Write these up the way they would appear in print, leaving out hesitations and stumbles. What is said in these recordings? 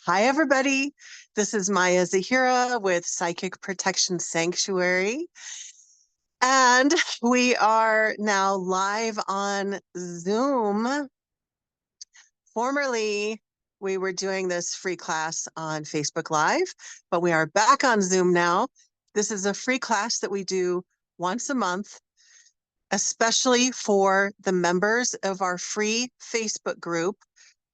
Hi, everybody. This is Maya Zahira with Psychic Protection Sanctuary. And we are now live on Zoom. Formerly, we were doing this free class on Facebook Live, but we are back on Zoom now. This is a free class that we do once a month, especially for the members of our free Facebook group.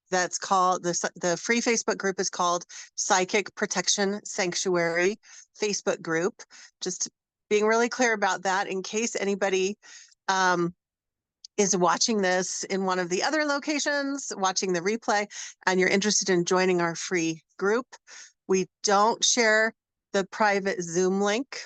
That's called, the free Facebook group is called Psychic Protection Sanctuary Facebook group. Just being really clear about that in case anybody is watching this in one of the other locations, watching the replay, and you're interested in joining our free group. We don't share the private Zoom link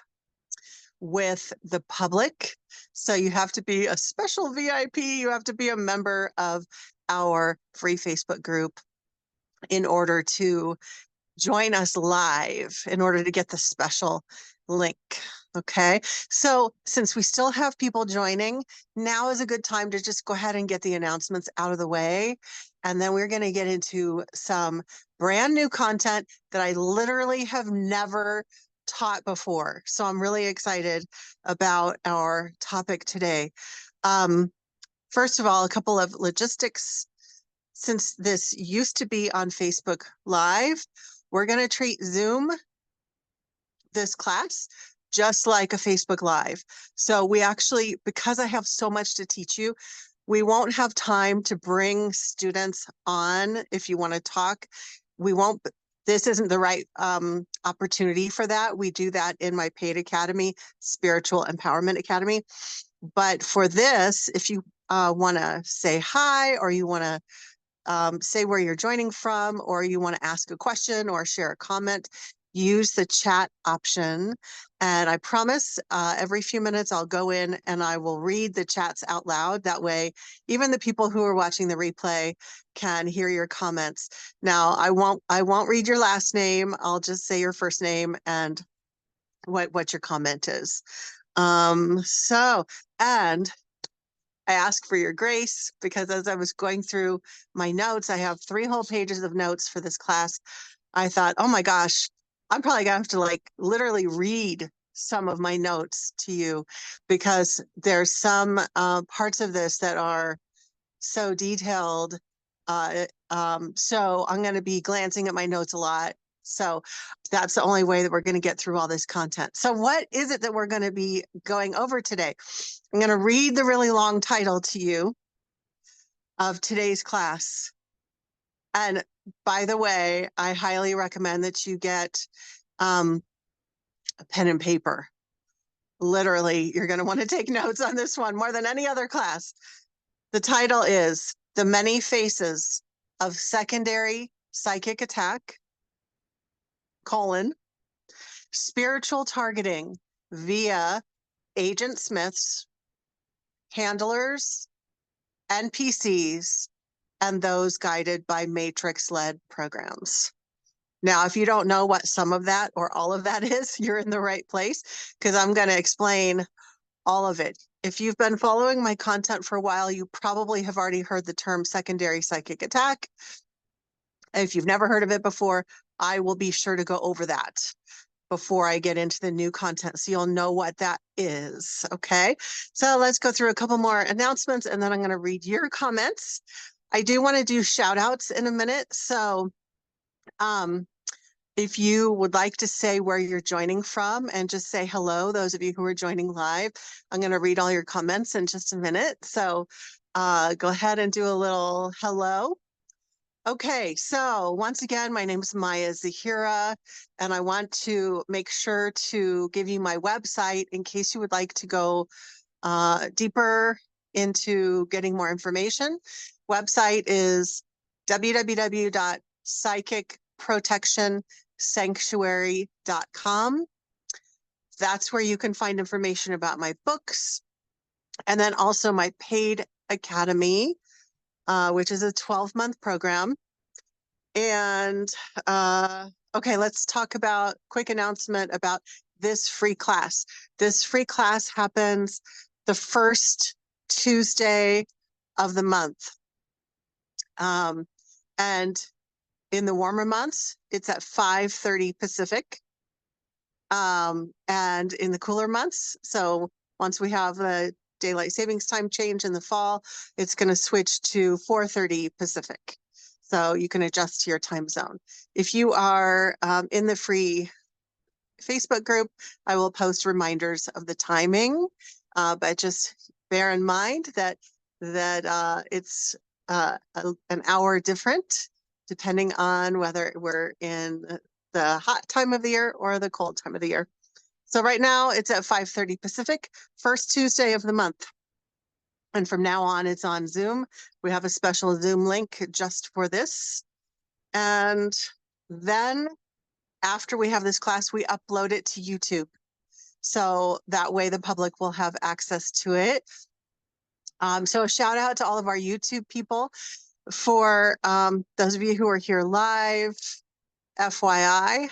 with the public. So you have to be a special VIP. You have to be a member of our free Facebook group in order to join us live, in order to get the special link. Okay, so since we still have people joining, now is a good time to just go ahead and get the announcements out of the way. And then we're going to get into some brand new content that I literally have never taught before. So I'm really excited about our topic today. First of all, a couple of logistics. Since this used to be on Facebook Live, we're going to treat Zoom, this class, just like a Facebook Live. So we actually, because I have so much to teach you, we won't have time to bring students on if you want to talk. We won't. This isn't the right opportunity for that. We do that in my paid academy, Spiritual Empowerment Academy. But for this, if you want to say hi, or you want to say where you're joining from, or you want to ask a question or share a comment, use the chat option. And I promise every few minutes I'll go in and I will read the chats out loud. That way, even the people who are watching the replay can hear your comments. Now, I won't read your last name. I'll just say your first name and what your comment is. And I ask for your grace, because as I was going through my notes, I have 3 whole pages of notes for this class. I thought, oh my gosh, I'm probably gonna have to literally read some of my notes to you, because there's some parts of this that are so detailed. So I'm going to be glancing at my notes a lot. So that's the only way that we're going to get through all this content. So what is it that we're going to be going over today? I'm going to read the really long title to you of today's class. And by the way, I highly recommend that you get a pen and paper. Literally, you're going to want to take notes on this one more than any other class. The title is The Many Faces of Secondary Psychic Attack, Spiritual Targeting via Agent Smiths, Handlers, NPCs, and those guided by Matrix-led programs. Now, if you don't know what some of that or all of that is, you're in the right place, because I'm going to explain all of it. If you've been following my content for a while, you probably have already heard the term secondary psychic attack. If you've never heard of it before, I will be sure to go over that before I get into the new content, so you'll know what that is. Okay, so let's go through a couple more announcements, and then I'm going to read your comments. I do want to do shout outs in a minute. So if you would like to say where you're joining from and just say hello, those of you who are joining live, I'm going to read all your comments in just a minute. So go ahead and do a little hello. Okay, so once again, my name is Maya Zahira, and I want to make sure to give you my website in case you would like to go deeper into getting more information. Website is www.psychicprotectionsanctuary.com. That's where you can find information about my books, and then also my paid academy, which is a 12-month program. And okay, let's talk about quick announcement about this free class. This free class happens the first Tuesday of the month. And In the warmer months, it's at 5:30 Pacific. And in the cooler months, so once we have the daylight savings time change in the fall, it's going to switch to 4:30 Pacific. So you can adjust to your time zone. If you are in the free Facebook group, I will post reminders of the timing, but just bear in mind that it's an hour different depending on whether we're in the hot time of the year or the cold time of the year. So right now it's at 5:30 Pacific, first Tuesday of the month. And from now on, it's on Zoom. We have a special Zoom link just for this. And then after we have this class, we upload it to YouTube. So that way the public will have access to it. So a shout out to all of our YouTube people. For those of you who are here live, FYI,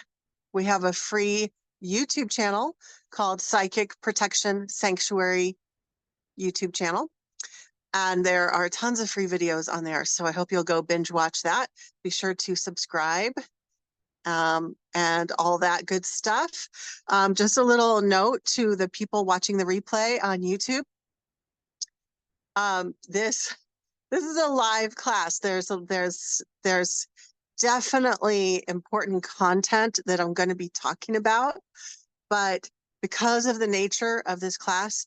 we have a free YouTube channel called Psychic Protection Sanctuary YouTube channel. And there are tons of free videos on there. So I hope you'll go binge watch that. Be sure to subscribe and all that good stuff. Just a little note to the people watching the replay on YouTube. This is a live class. There's definitely important content that I'm going to be talking about, but because of the nature of this class,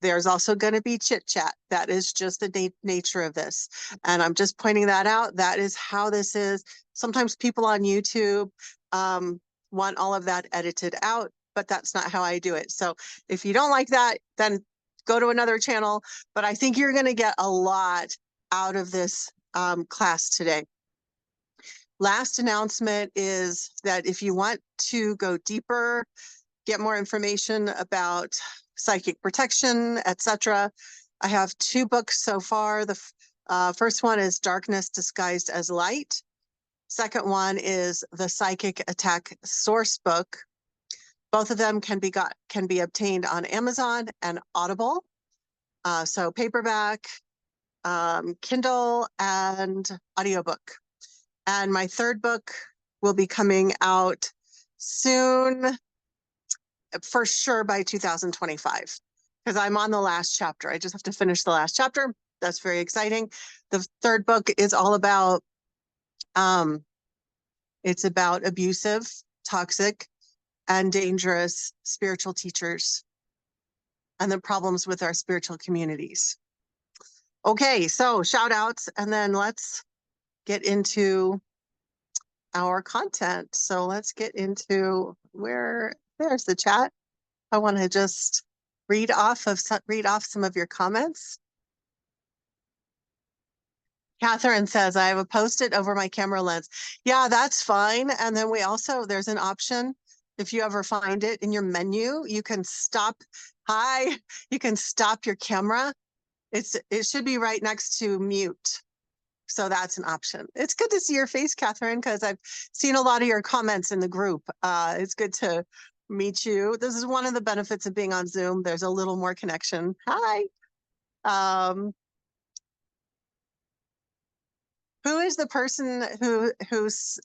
there's also going to be chit chat. That is just the nature of this. And I'm just pointing that out. That is how this is. Sometimes people on YouTube want all of that edited out, but that's not how I do it. So if you don't like that, then go to another channel. But I think you're going to get a lot out of this class today. Last announcement is that if you want to go deeper, get more information about psychic protection, etc., I have 2 books so far. The first one is Darkness Disguised as Light. Second one is the Psychicattack Sourcebook. Both of them can be obtained on Amazon and Audible. So paperback, Kindle, and audiobook. And my third book will be coming out soon, for sure by 2025, because I'm on the last chapter. I just have to finish the last chapter. That's very exciting. The third book is all about, it's about abusive, toxic, and dangerous spiritual teachers and the problems with our spiritual communities. Okay, so shout outs, and then let's get into our content. So let's get into there's the chat. I want to just read off some of your comments. Catherine says, I have a Post-it over my camera lens. Yeah, that's fine. And then there's an option. If you ever find it in your menu, you can stop. You can stop your camera. It should be right next to mute. So that's an option. It's good to see your face, Catherine, because I've seen a lot of your comments in the group. It's good to meet you. This is one of the benefits of being on Zoom. There's a little more connection. Hi. Who is the person who's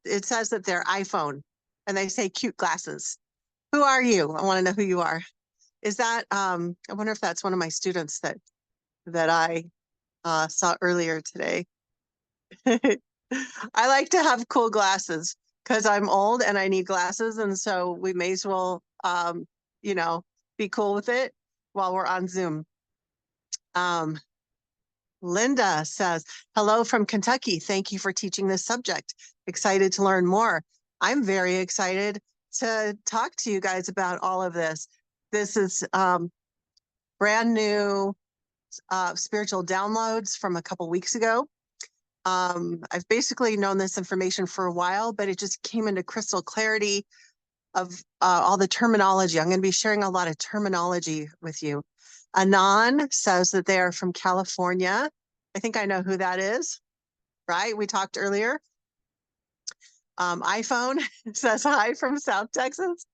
it says that they're iPhone and they say cute glasses? Who are you? I want to know who you are. Is that I wonder if that's one of my students that I saw earlier today. I like to have cool glasses because I'm old and I need glasses, and so we may as well be cool with it while we're on Zoom. Linda says, hello from Kentucky. Thank you for teaching this subject. Excited to learn more. I'm very excited to talk to you guys about all of this. This is brand new spiritual downloads from a couple weeks ago. I've basically known this information for a while, but it just came into crystal clarity of all the terminology. I'm going to be sharing a lot of terminology with you. Anon says that they are from California. I think I know who that is, right? We talked earlier. iPhone says hi from South Texas.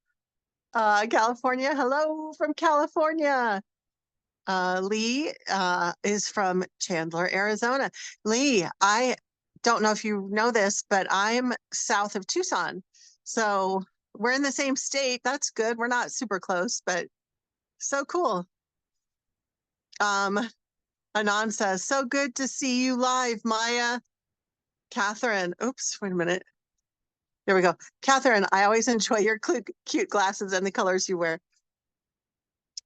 California, hello from California. Lee is from Chandler, Arizona. Lee, I don't know if you know this, but I'm south of Tucson. So we're in the same state. That's good. We're not super close, but so cool. Anand says, so good to see you live, Maya. Catherine, oops, wait a minute. There we go. Catherine, I always enjoy your cute glasses and the colors you wear.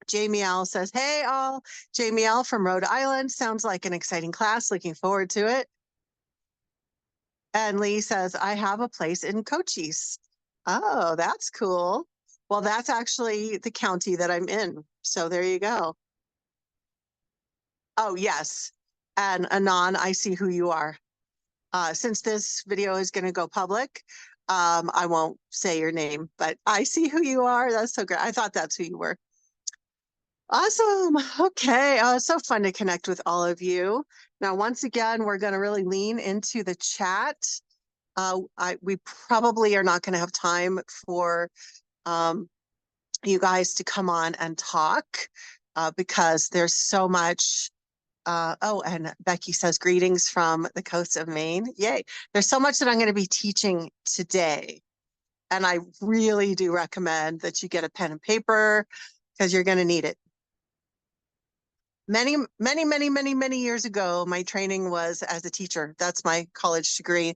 Jamie L says, hey all. Jamie L from Rhode Island. Sounds like an exciting class. Looking forward to it. And Lee says, I have a place in Cochise. Oh, that's cool. Well, that's actually the county that I'm in. So there you go. Oh, yes. And Anon, I see who you are. Since this video is going to go public, I won't say your name, but I see who you are. That's so great. I thought that's who you were. Awesome. Okay. So fun to connect with all of you. Now, once again, we're going to really lean into the chat. We probably are not going to have time for you guys to come on and talk because there's so much. Oh, and Becky says, greetings from the coast of Maine. Yay. There's so much that I'm going to be teaching today. And I really do recommend that you get a pen and paper because you're going to need it. Many years ago, my training was as a teacher. That's my college degree.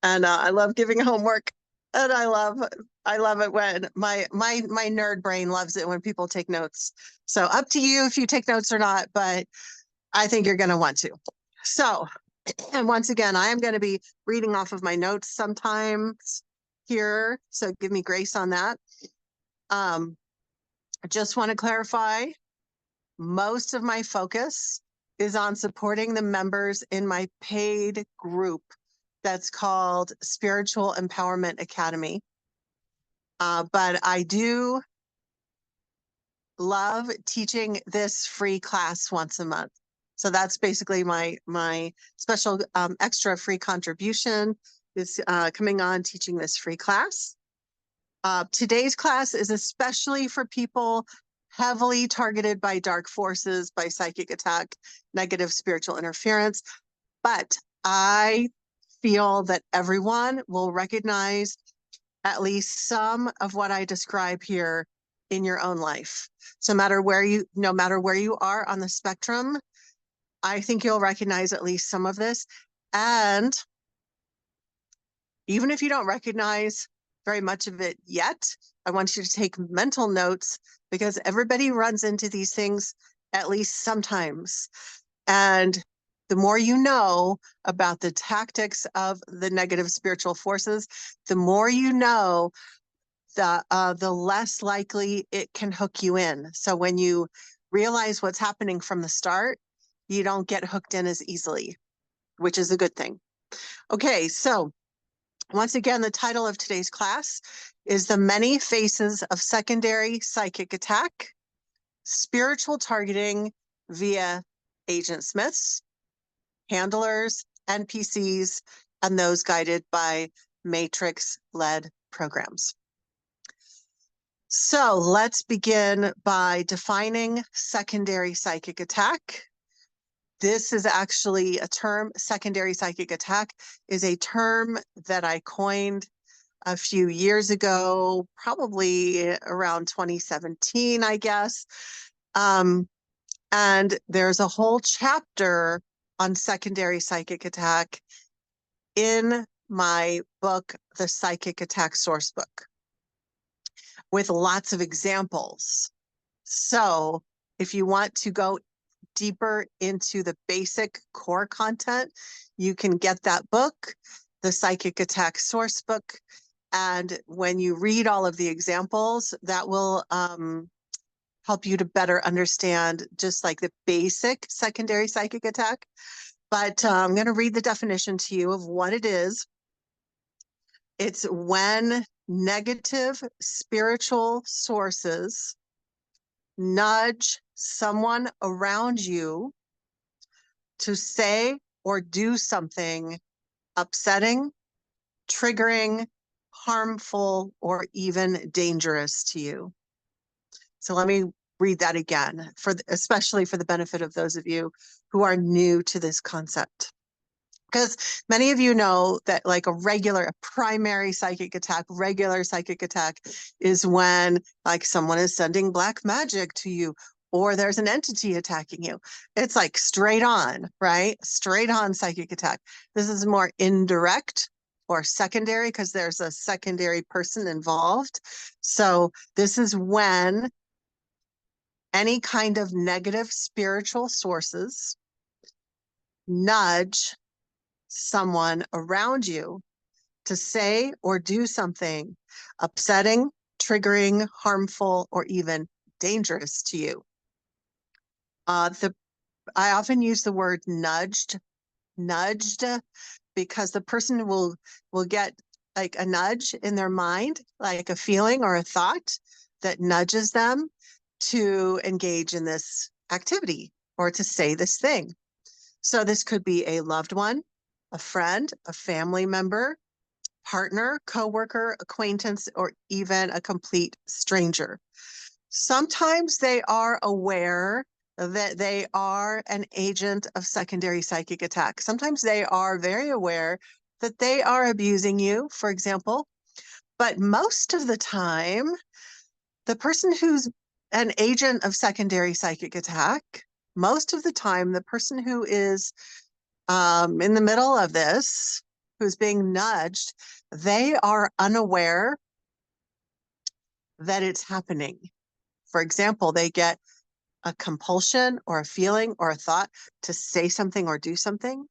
And I love giving homework. And I love it when my nerd brain loves it when people take notes. So up to you if you take notes or not, but I think you're going to want to. So, and once again, I am going to be reading off of my notes sometimes here. So give me grace on that. I just want to clarify, most of my focus is on supporting the members in my paid group that's called Spiritual Empowerment Academy. But I do love teaching this free class once a month. So that's basically my special extra free contribution is coming on teaching this free class. Today's class is especially for people heavily targeted by dark forces, by psychic attack, negative spiritual interference. But I feel that everyone will recognize at least some of what I describe here in your own life. So no matter where you are on the spectrum, I think you'll recognize at least some of this. And even if you don't recognize very much of it yet, I want you to take mental notes because everybody runs into these things at least sometimes. And the more you know about the tactics of the negative spiritual forces, the more you know, the less likely it can hook you in. So when you realize what's happening from the start, you don't get hooked in as easily, which is a good thing. Okay, so once again, the title of today's class is The Many Faces of Secondary Psychic Attack, Spiritual Targeting via Agent Smiths, Handlers, NPCs, and those guided by Matrix-led programs. So let's begin by defining secondary psychic attack. This is actually a term, secondary psychic attack is a term that I coined a few years ago, probably around 2017, I guess. And there's a whole chapter on secondary psychic attack in my book, The Psychic Attack Sourcebook, with lots of examples. So if you want to go deeper into the basic core content, you can get that book, The Psychic Attack Sourcebook. And when you read all of the examples, that will help you to better understand just like the basic secondary psychic attack. But I'm going to read the definition to you of what it is. It's when negative spiritual sources nudge someone around you to say or do something upsetting, triggering, harmful, or even dangerous to you. So let me read that again, especially for the benefit of those of you who are new to this concept. Because many of you know that like a primary psychic attack, regular psychic attack is when like someone is sending black magic to you or there's an entity attacking you. It's like straight on, right? Straight on psychic attack. This is more indirect or secondary because there's a secondary person involved. So this is when any kind of negative spiritual sources nudge someone around you to say or do something upsetting, triggering, harmful, or even dangerous to you. I often use the word nudged, because the person will get like a nudge in their mind, like a feeling or a thought that nudges them to engage in this activity or to say this thing. So this could be a loved one, a friend, a family member, partner, coworker, acquaintance, or even a complete stranger. Sometimes they are aware that they are an agent of secondary psychic attack. Sometimes they are very aware that they are abusing you, for example. But most of the time, the person who's an agent of secondary psychic attack, most of the time, the person who is in the middle of this, who's being nudged, they are unaware that it's happening. For example, they get a compulsion or a feeling or a thought to say something or do something,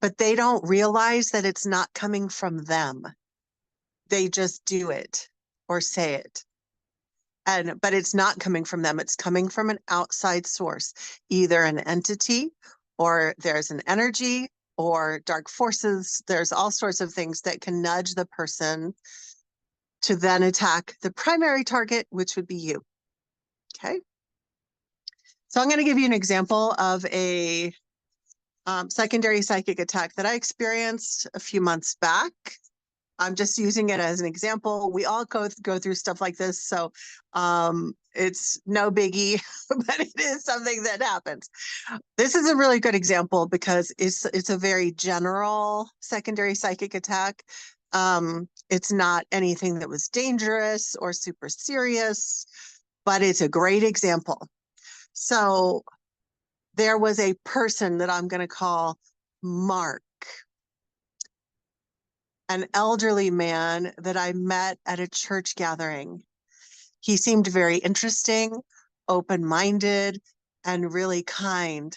but they don't realize that it's not coming from them. They just do it or say it. But it's not coming from them. It's coming from an outside source, either an entity or there's an energy or dark forces. There's all sorts of things that can nudge the person to then attack the primary target, which would be you. Okay. So I'm going to give you an example of a secondary psychic attack that I experienced a few months back. I'm just using it as an example. We all go through stuff like this, so it's no biggie, but it is something that happens. This is a really good example because it's a very general secondary psychic attack. It's not anything that was dangerous or super serious, but it's a great example. So there was a person that I'm going to call Mark, an elderly man that I met at a church gathering. He seemed very interesting, open-minded, and really kind.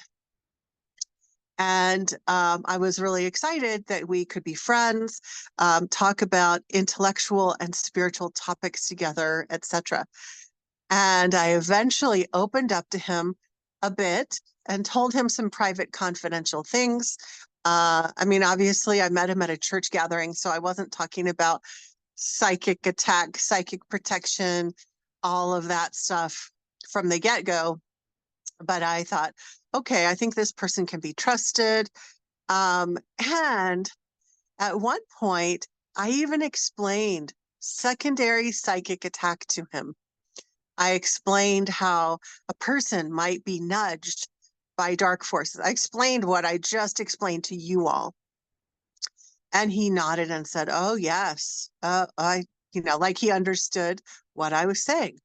And I was really excited that we could be friends, talk about intellectual and spiritual topics together, etc. And I eventually opened up to him a bit and told him some private confidential things. I mean, obviously, I met him at a church gathering, so I wasn't talking about psychic attack, psychic protection, all of that stuff from the get-go. But I thought, okay, I think this person can be trusted. And at one point, I even explained secondary psychic attack to him. I explained how a person might be nudged by dark forces. I explained what I just explained to you all. And he nodded and said, oh, yes, like he understood what I was saying.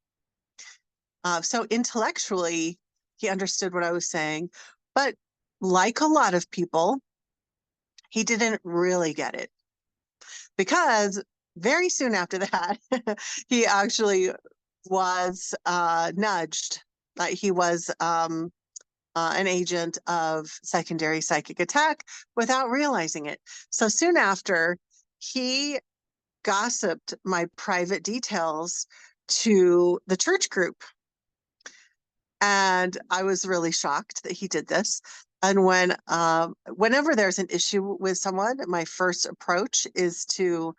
So intellectually, he understood what I was saying. But like a lot of people, he didn't really get it. Because very soon after that, he actually was nudged. Like he was an agent of secondary psychic attack without realizing it. So soon after, he gossiped my private details to the church group. And I was really shocked that he did this. And whenever there's an issue with someone, my first approach is to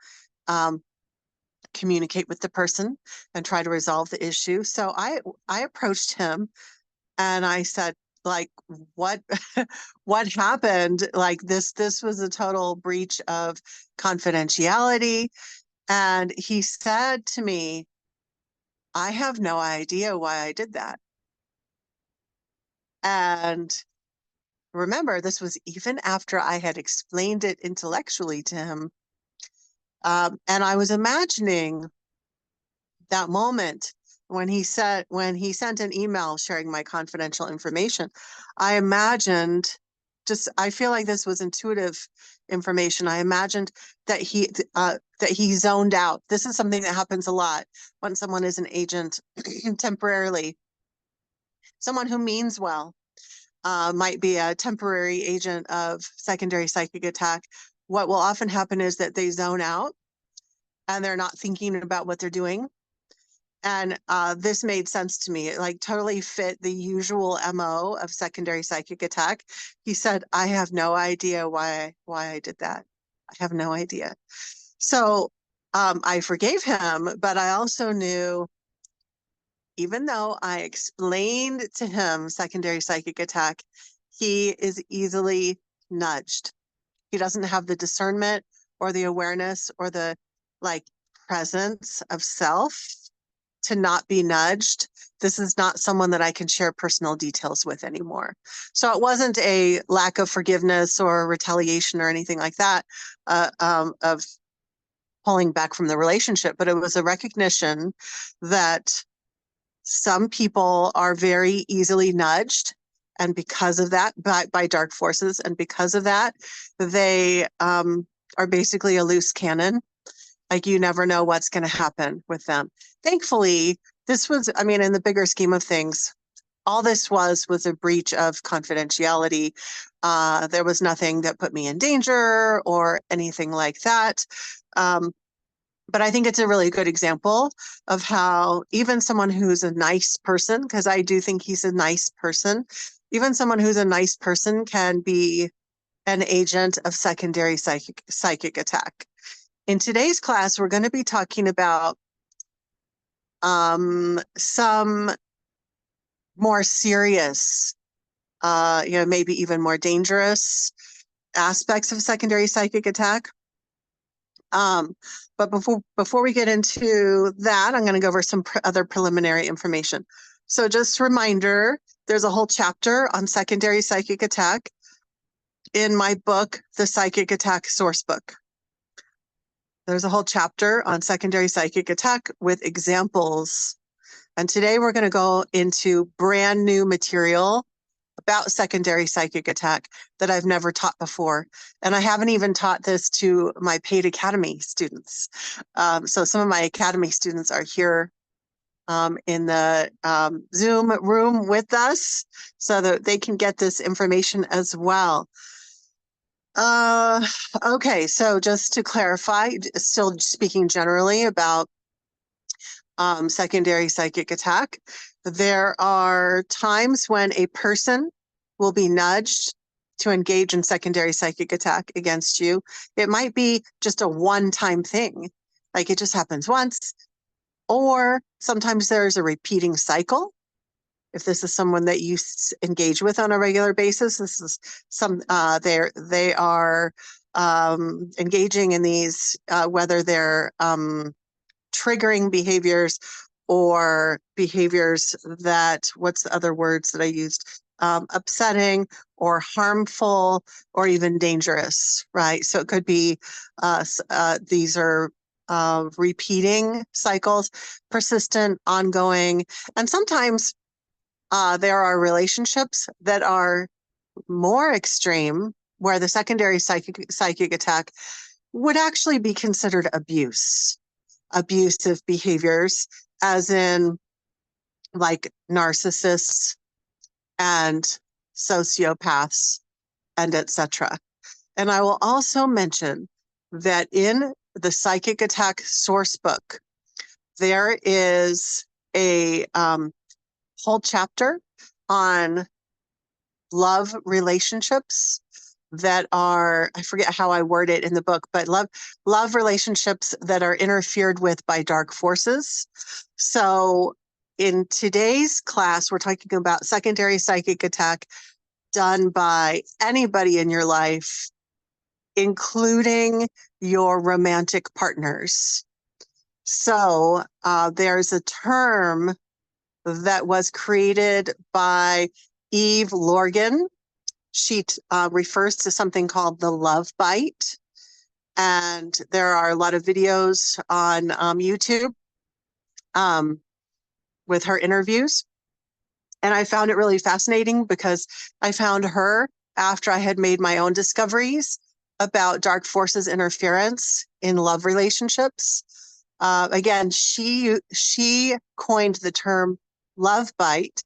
communicate with the person and try to resolve the issue. So I approached him and I said, like, what what happened? Like this was a total breach of confidentiality. And he said to me, I have no idea why I did that. And remember, this was even after I had explained it intellectually to him. And I was imagining that moment when he sent an email sharing my confidential information. I imagined I feel like this was intuitive information. I imagined that he zoned out. This is something that happens a lot when someone is an agent temporarily. Someone who means well might be a temporary agent of secondary psychic attack. What will often happen is that they zone out and they're not thinking about what they're doing. And this made sense to me. It like totally fit the usual MO of secondary psychic attack. He said, I have no idea why I did that. I have no idea. So I forgave him, but I also knew, even though I explained to him secondary psychic attack, he is easily nudged. He doesn't have the discernment or the awareness or the like presence of self to not be nudged. This is not someone that I can share personal details with anymore. So it wasn't a lack of forgiveness or retaliation or anything like that of pulling back from the relationship, but it was a recognition that some people are very easily nudged. And because of that, by dark forces, and because of that, they are basically a loose cannon. Like you never know what's going to happen with them. Thankfully, this was, I mean, in the bigger scheme of things, all this was a breach of confidentiality. There was nothing that put me in danger or anything like that. But I think it's a really good example of how even someone who's a nice person, because I do think he's a nice person, even someone who's a nice person can be an agent of secondary psychic attack. In today's class, we're going to be talking about some more serious, maybe even more dangerous aspects of secondary psychic attack. But before we get into that, I'm going to go over some other preliminary information. So just a reminder, there's a whole chapter on secondary psychic attack in my book, The Psychic Attack Sourcebook. There's a whole chapter on secondary psychic attack with examples. And today we're going to go into brand new material about secondary psychic attack that I've never taught before. And I haven't even taught this to my paid academy students. So some of my academy students are here in the Zoom room with us so that they can get this information as well. Okay, so just to clarify, still speaking generally about secondary psychic attack, there are times when a person will be nudged to engage in secondary psychic attack against you. It might be just a one-time thing, like it just happens once, or sometimes there's a repeating cycle. If this is someone that you engage with on a regular basis, this is they are engaging in these, whether they're triggering behaviors or behaviors that, what's the other words that I used? Upsetting or harmful or even dangerous, right? So it could be, these are repeating cycles, persistent, ongoing, and sometimes there are relationships that are more extreme where the secondary psychic attack would actually be considered abusive behaviors, as in like narcissists and sociopaths and etc. And I will also mention that in the Psychic Attack Sourcebook, there is a whole chapter on love relationships that are, I forget how I word it in the book, but love relationships that are interfered with by dark forces. So in today's class, we're talking about secondary psychic attack done by anybody in your life, including your romantic partners. So there's a term that was created by Eve Lorgan, she refers to something called the love bite. And there are a lot of videos on YouTube with her interviews. And I found it really fascinating because I found her after I had made my own discoveries about dark forces interference in love relationships. Again, she coined the term love bite.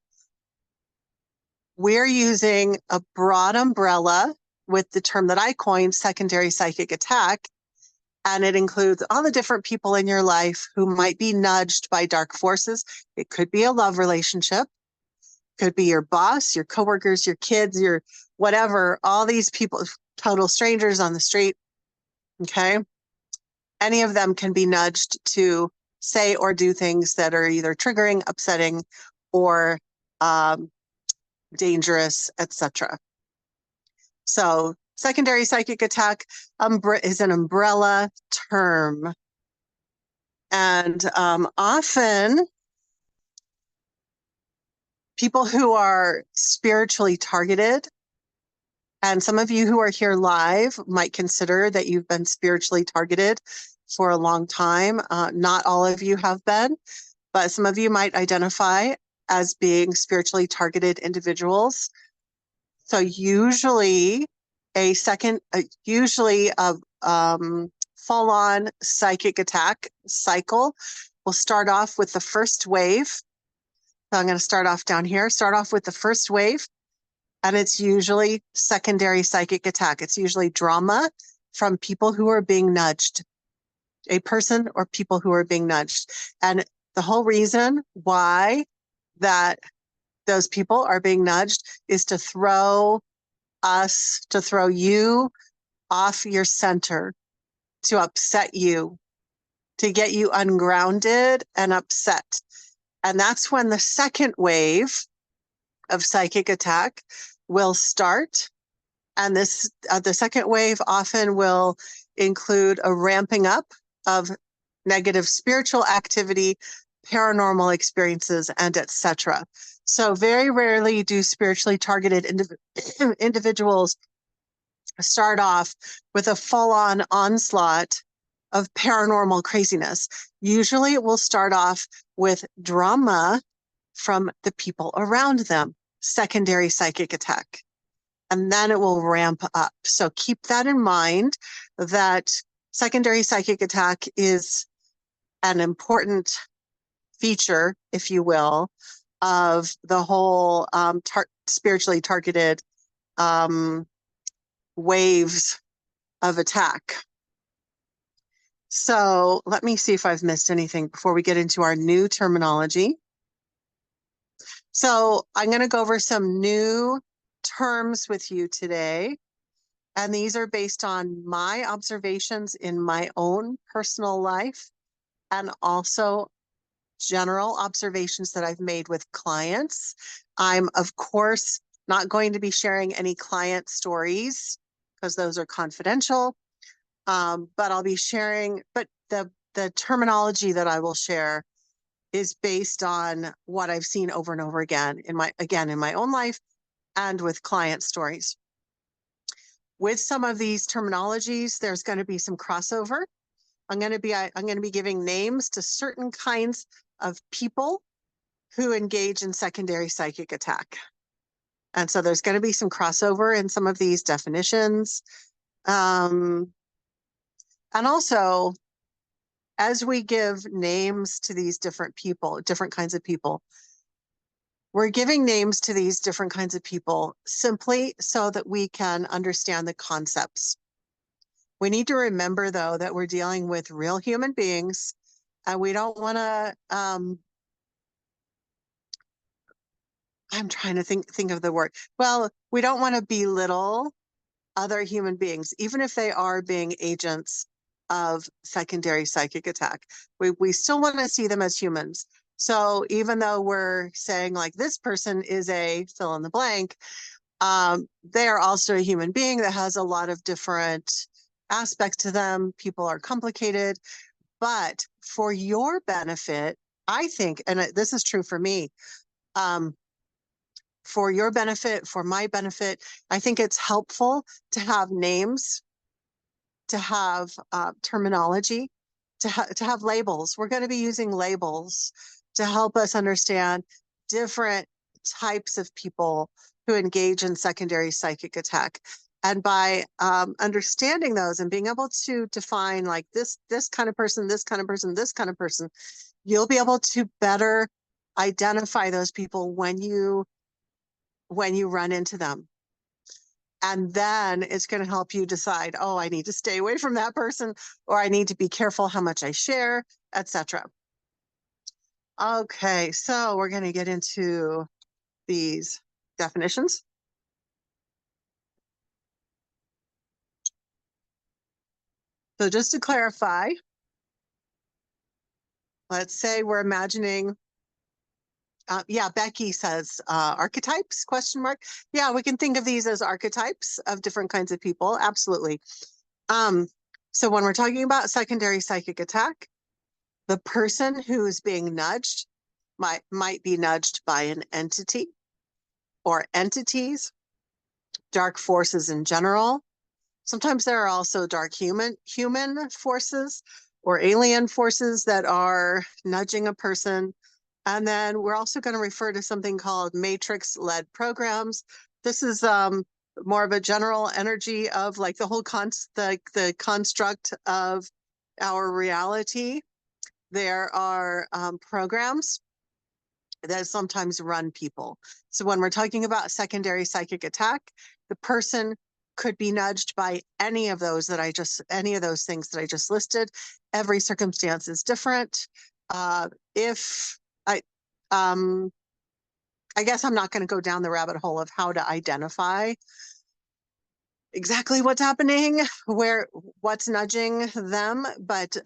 We're using a broad umbrella with the term that I coined, secondary psychic attack. And it includes all the different people in your life who might be nudged by dark forces. It could be a love relationship, could be your boss, your coworkers, your kids, your whatever, all these people, total strangers on the street. Okay. Any of them can be nudged to say or do things that are either triggering, upsetting, or dangerous, etc. So secondary psychic attack is an umbrella term. And often people who are spiritually targeted, and some of you who are here live might consider that you've been spiritually targeted for a long time. Not all of you have been, but some of you might identify as being spiritually targeted individuals. So usually a full-on psychic attack cycle will start off with the first wave. So I'm going to start off down here, start off with the first wave, and it's usually secondary psychic attack. It's usually drama from people who are being nudged, a person or people who are being nudged. And the whole reason why that those people are being nudged is to throw you off your center, to upset you, to get you ungrounded and upset. And that's when the second wave of psychic attack will start. And this the second wave often will include a ramping up of negative spiritual activity, paranormal experiences, and etc. So very rarely do spiritually targeted individuals start off with a full-on onslaught of paranormal craziness. Usually it will start off with drama from the people around them, secondary psychic attack, and then it will ramp up. So keep that in mind, that secondary psychic attack is an important feature, if you will, of the whole spiritually targeted waves of attack. So let me see if I've missed anything before we get into our new terminology. So I'm going to go over some new terms with you today. And these are based on my observations in my own personal life and also general observations that I've made with clients. I'm, of course, not going to be sharing any client stories because those are confidential. But I'll be sharing, but the terminology that I will share is based on what I've seen over and over again in my own life and with client stories. With some of these terminologies, there's going to be some crossover. I'm going to be giving names to certain kinds of people who engage in secondary psychic attack. And so there's going to be some crossover in some of these definitions. And also, as we give names to these different people, different kinds of people, we're giving names to these different kinds of people simply so that we can understand the concepts. We need to remember, though, that we're dealing with real human beings, and we don't want to, I'm trying to think of the word. Well, we don't want to belittle other human beings, even if they are being agents of secondary psychic attack. We still want to see them as humans. So even though we're saying like this person is a fill in the blank, they are also a human being that has a lot of different aspects to them. People are complicated, but for your benefit, I think, and this is true for me, for your benefit, for my benefit, I think it's helpful to have names, to have terminology, to have labels. We're going to be using labels to help us understand different types of people who engage in secondary psychic attack. And by understanding those and being able to define like this kind of person, this kind of person, this kind of person, you'll be able to better identify those people when you run into them. And then it's going to help you decide, oh, I need to stay away from that person, or I need to be careful how much I share, etc. Okay, so we're going to get into these definitions. So just to clarify, let's say we're imagining, yeah, Becky says archetypes, question mark. Yeah, we can think of these as archetypes of different kinds of people. Absolutely. So when we're talking about secondary psychic attack, the person who is being nudged might be nudged by an entity or entities, dark forces in general. Sometimes there are also dark human forces or alien forces that are nudging a person. And then we're also going to refer to something called matrix-led programs. This is more of a general energy of like the whole the construct of our reality. There are programs that sometimes run people. So when we're talking about secondary psychic attack, the person could be nudged by any of those things that I just listed. Every circumstance is different. I guess I'm not going to go down the rabbit hole of how to identify exactly what's happening, what's nudging them, but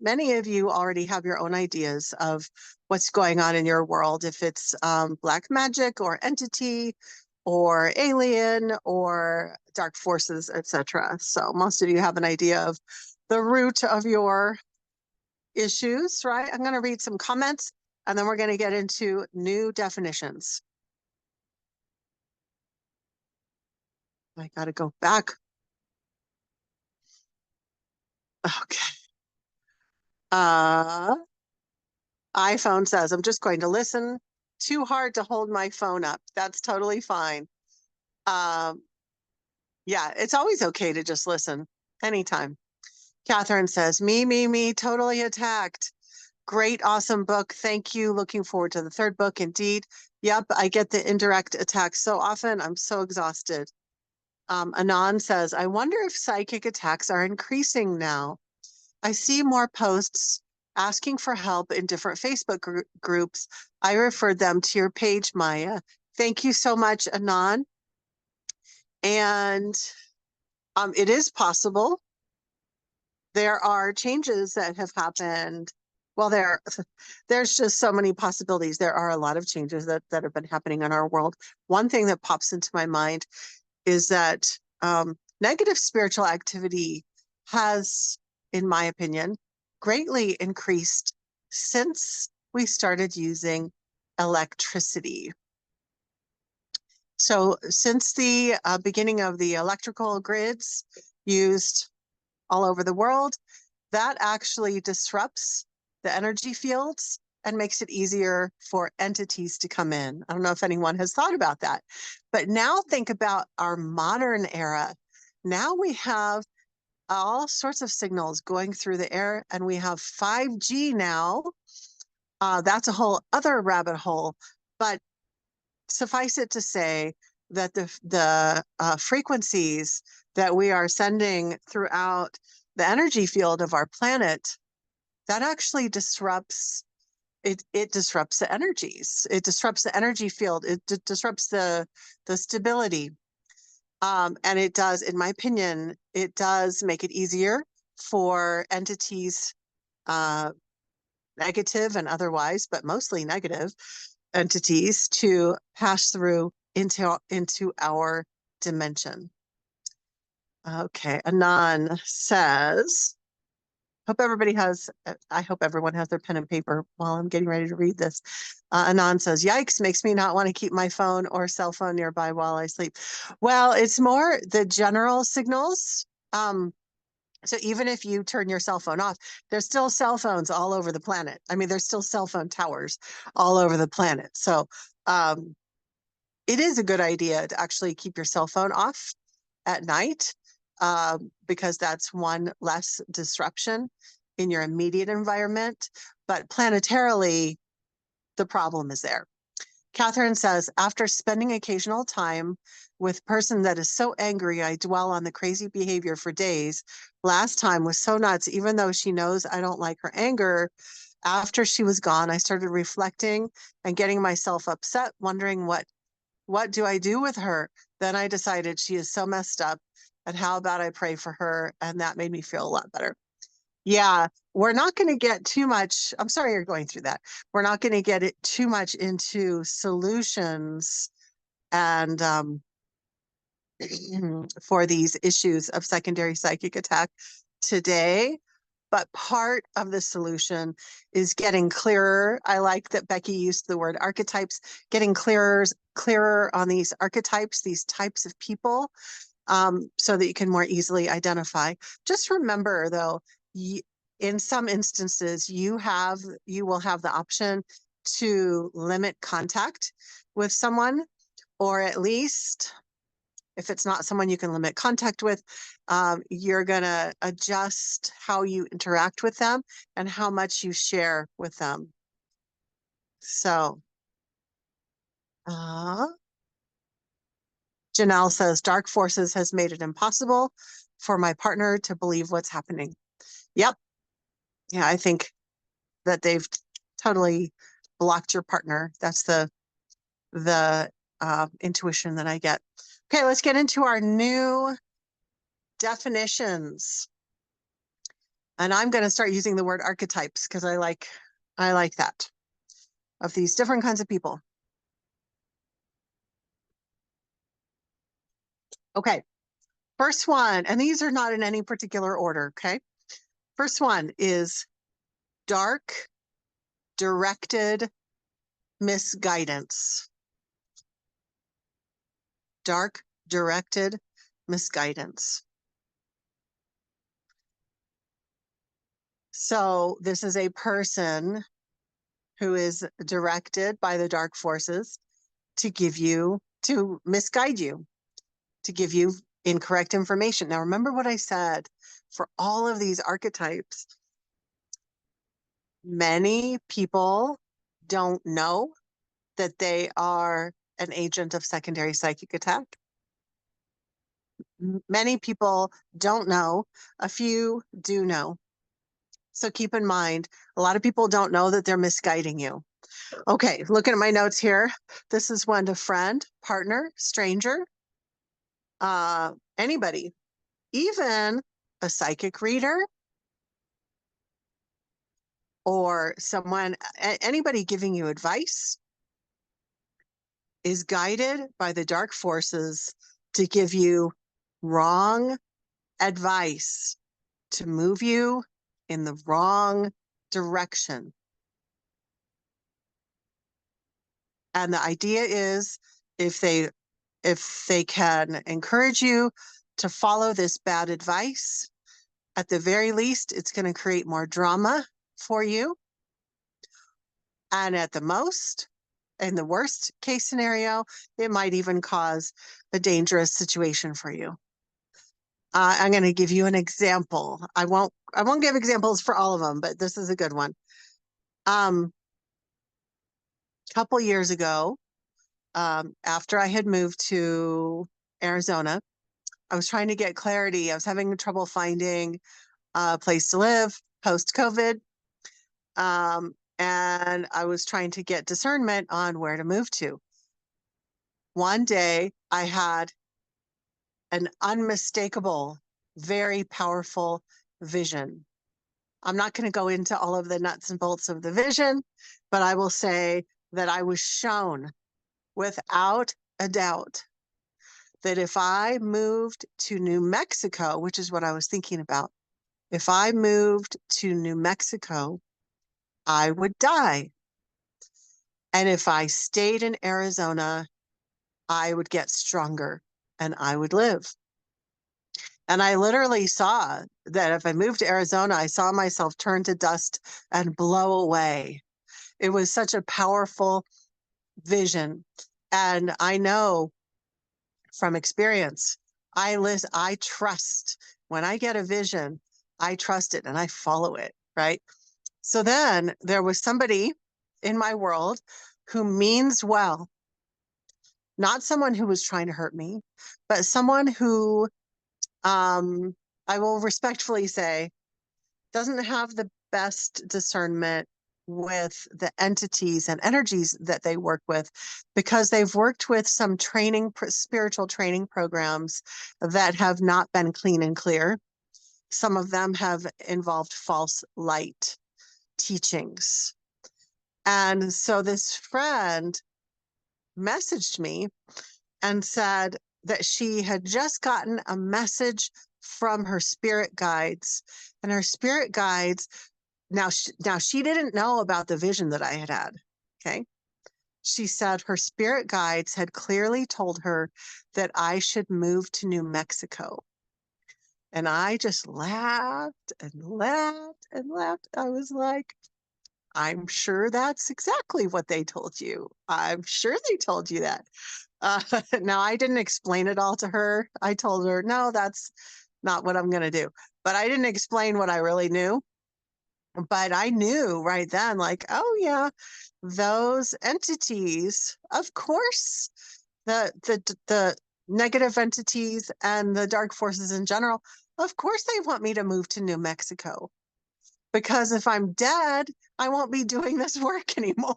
many of you already have your own ideas of what's going on in your world, if it's black magic or entity or alien or dark forces, etc. So most of you have an idea of the root of your issues, right? I'm going to read some comments and then we're going to get into new definitions. I got to go back. Okay. iPhone says, I'm just going to listen. Too hard to hold my phone up. That's totally fine. Yeah, it's always okay to just listen anytime. Catherine says, me, totally attacked. Great, awesome book. Thank you. Looking forward to the third book. Indeed. Yep, I get the indirect attacks so often. I'm so exhausted. Anon says, I wonder if psychic attacks are increasing now. I see more posts asking for help in different Facebook groups. I referred them to your page, Maya. Thank you so much, Anon. And it is possible. There are changes that have happened. Well, there's just so many possibilities. There are a lot of changes that have been happening in our world. One thing that pops into my mind is that negative spiritual activity has, in my opinion, greatly increased since we started using electricity. So since the beginning of the electrical grids used all over the world, that actually disrupts the energy fields and makes it easier for entities to come in. I don't know if anyone has thought about that. But now think about our modern era. Now we have all sorts of signals going through the air, and we have 5G now. That's a whole other rabbit hole. But suffice it to say that the frequencies that we are sending throughout the energy field of our planet, that actually disrupts it disrupts the energies. It disrupts the energy field. It disrupts the stability. And it does, in my opinion, it does make it easier for entities, negative and otherwise, but mostly negative entities, to pass through into our dimension. Okay, Anon says, Hope everybody has, I hope everyone has their pen and paper while I'm getting ready to read this. Anon says, yikes, makes me not want to keep my phone or cell phone nearby while I sleep. Well, it's more the general signals. So even if you turn your cell phone off, there's still cell phones all over the planet. I mean, there's still cell phone towers all over the planet. So it is a good idea to actually keep your cell phone off at night, because that's one less disruption in your immediate environment. But planetarily, the problem is there. Catherine says, after spending occasional time with a person that is so angry, I dwell on the crazy behavior for days. Last time was so nuts, even though she knows I don't like her anger. After she was gone, I started reflecting and getting myself upset, wondering what do I do with her? Then I decided she is so messed up, and how about I pray for her? And that made me feel a lot better. Yeah, we're not going to get too much. I'm sorry you're going through that. We're not going to get it too much into solutions and for these issues of secondary psychic attack today. But part of the solution is getting clearer. I like that Becky used the word archetypes, getting clearer on these archetypes, these types of people, so that you can more easily identify. Just remember, though, in some instances, you will have the option to limit contact with someone, or at least if it's not someone you can limit contact with, you're going to adjust how you interact with them and how much you share with them. So, Janelle says, dark forces has made it impossible for my partner to believe what's happening. Yep. Yeah, I think that they've totally blocked your partner. That's the intuition that I get. Okay, let's get into our new definitions. And I'm going to start using the word archetypes because I like that, of these different kinds of people. Okay, first one, and these are not in any particular order, okay? First one is dark, directed misguidance. Dark, directed misguidance. So this is a person who is directed by the dark forces to misguide you, to give you incorrect information. Now, remember what I said, for all of these archetypes, many people don't know that they are an agent of secondary psychic attack. Many people don't know. A few do know. So keep in mind, a lot of people don't know that they're misguiding you. Okay, looking at my notes here. This is when a friend, partner, stranger, anybody, even a psychic reader or someone, anybody giving you advice, is guided by the dark forces to give you wrong advice, to move you in the wrong direction. And the idea is, if they can encourage you to follow this bad advice, at the very least, it's going to create more drama for you. And at the most, in the worst case scenario, it might even cause a dangerous situation for you. I'm going to give you an example. I won't give examples for all of them, but this is a good one. A couple years ago, after I had moved to Arizona, I was trying to get clarity. I was having trouble finding a place to live post-COVID. And I was trying to get discernment on where to move to. One day, I had an unmistakable, very powerful vision. I'm not going to go into all of the nuts and bolts of the vision, but I will say that I was shown without a doubt that if I moved to New Mexico, which is what I was thinking about, if I moved to New Mexico, I would die. And if I stayed in Arizona, I would get stronger and I would live. And I literally saw that if I moved to Arizona, I saw myself turn to dust and blow away. It was such a powerful vision. And I know from experience, I trust when I get a vision, I trust it and I follow it, right? So then there was somebody in my world who means well, not someone who was trying to hurt me, but someone who I will respectfully say doesn't have the best discernment with the entities and energies that they work with, because they've worked with some spiritual training programs that have not been clean and clear. Some of them have involved false light teachings. And so this friend messaged me and said that she had just gotten a message from her spirit guides, and her spirit guides now she didn't know about the vision that I had. Okay. She said her spirit guides had clearly told her that I should move to New Mexico. And I just laughed and laughed and laughed. I was like, I'm sure that's exactly what they told you. I'm sure they told you that. Now, I didn't explain it all to her. I told her, no, that's not what I'm going to do. But I didn't explain what I really knew. But I knew right then, like, oh, yeah, those entities, of course, the negative entities and the dark forces in general, of course, they want me to move to New Mexico. Because if I'm dead, I won't be doing this work anymore.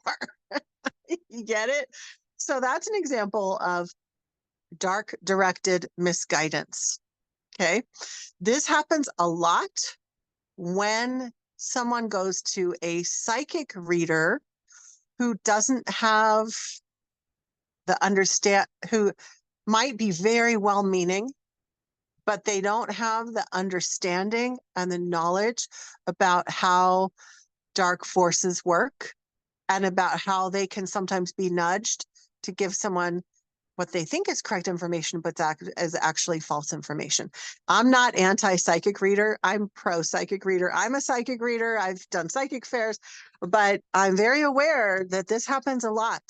You get it? So that's an example of dark directed misguidance. Okay. This happens a lot when someone goes to a psychic reader who doesn't have who might be very well meaning, but they don't have the understanding and the knowledge about how dark forces work and about how they can sometimes be nudged to give someone what they think is correct information, but that is actually false information. I'm not anti-psychic reader. I'm pro-psychic reader. I'm a psychic reader. I've done psychic fairs, but I'm very aware that this happens a lot.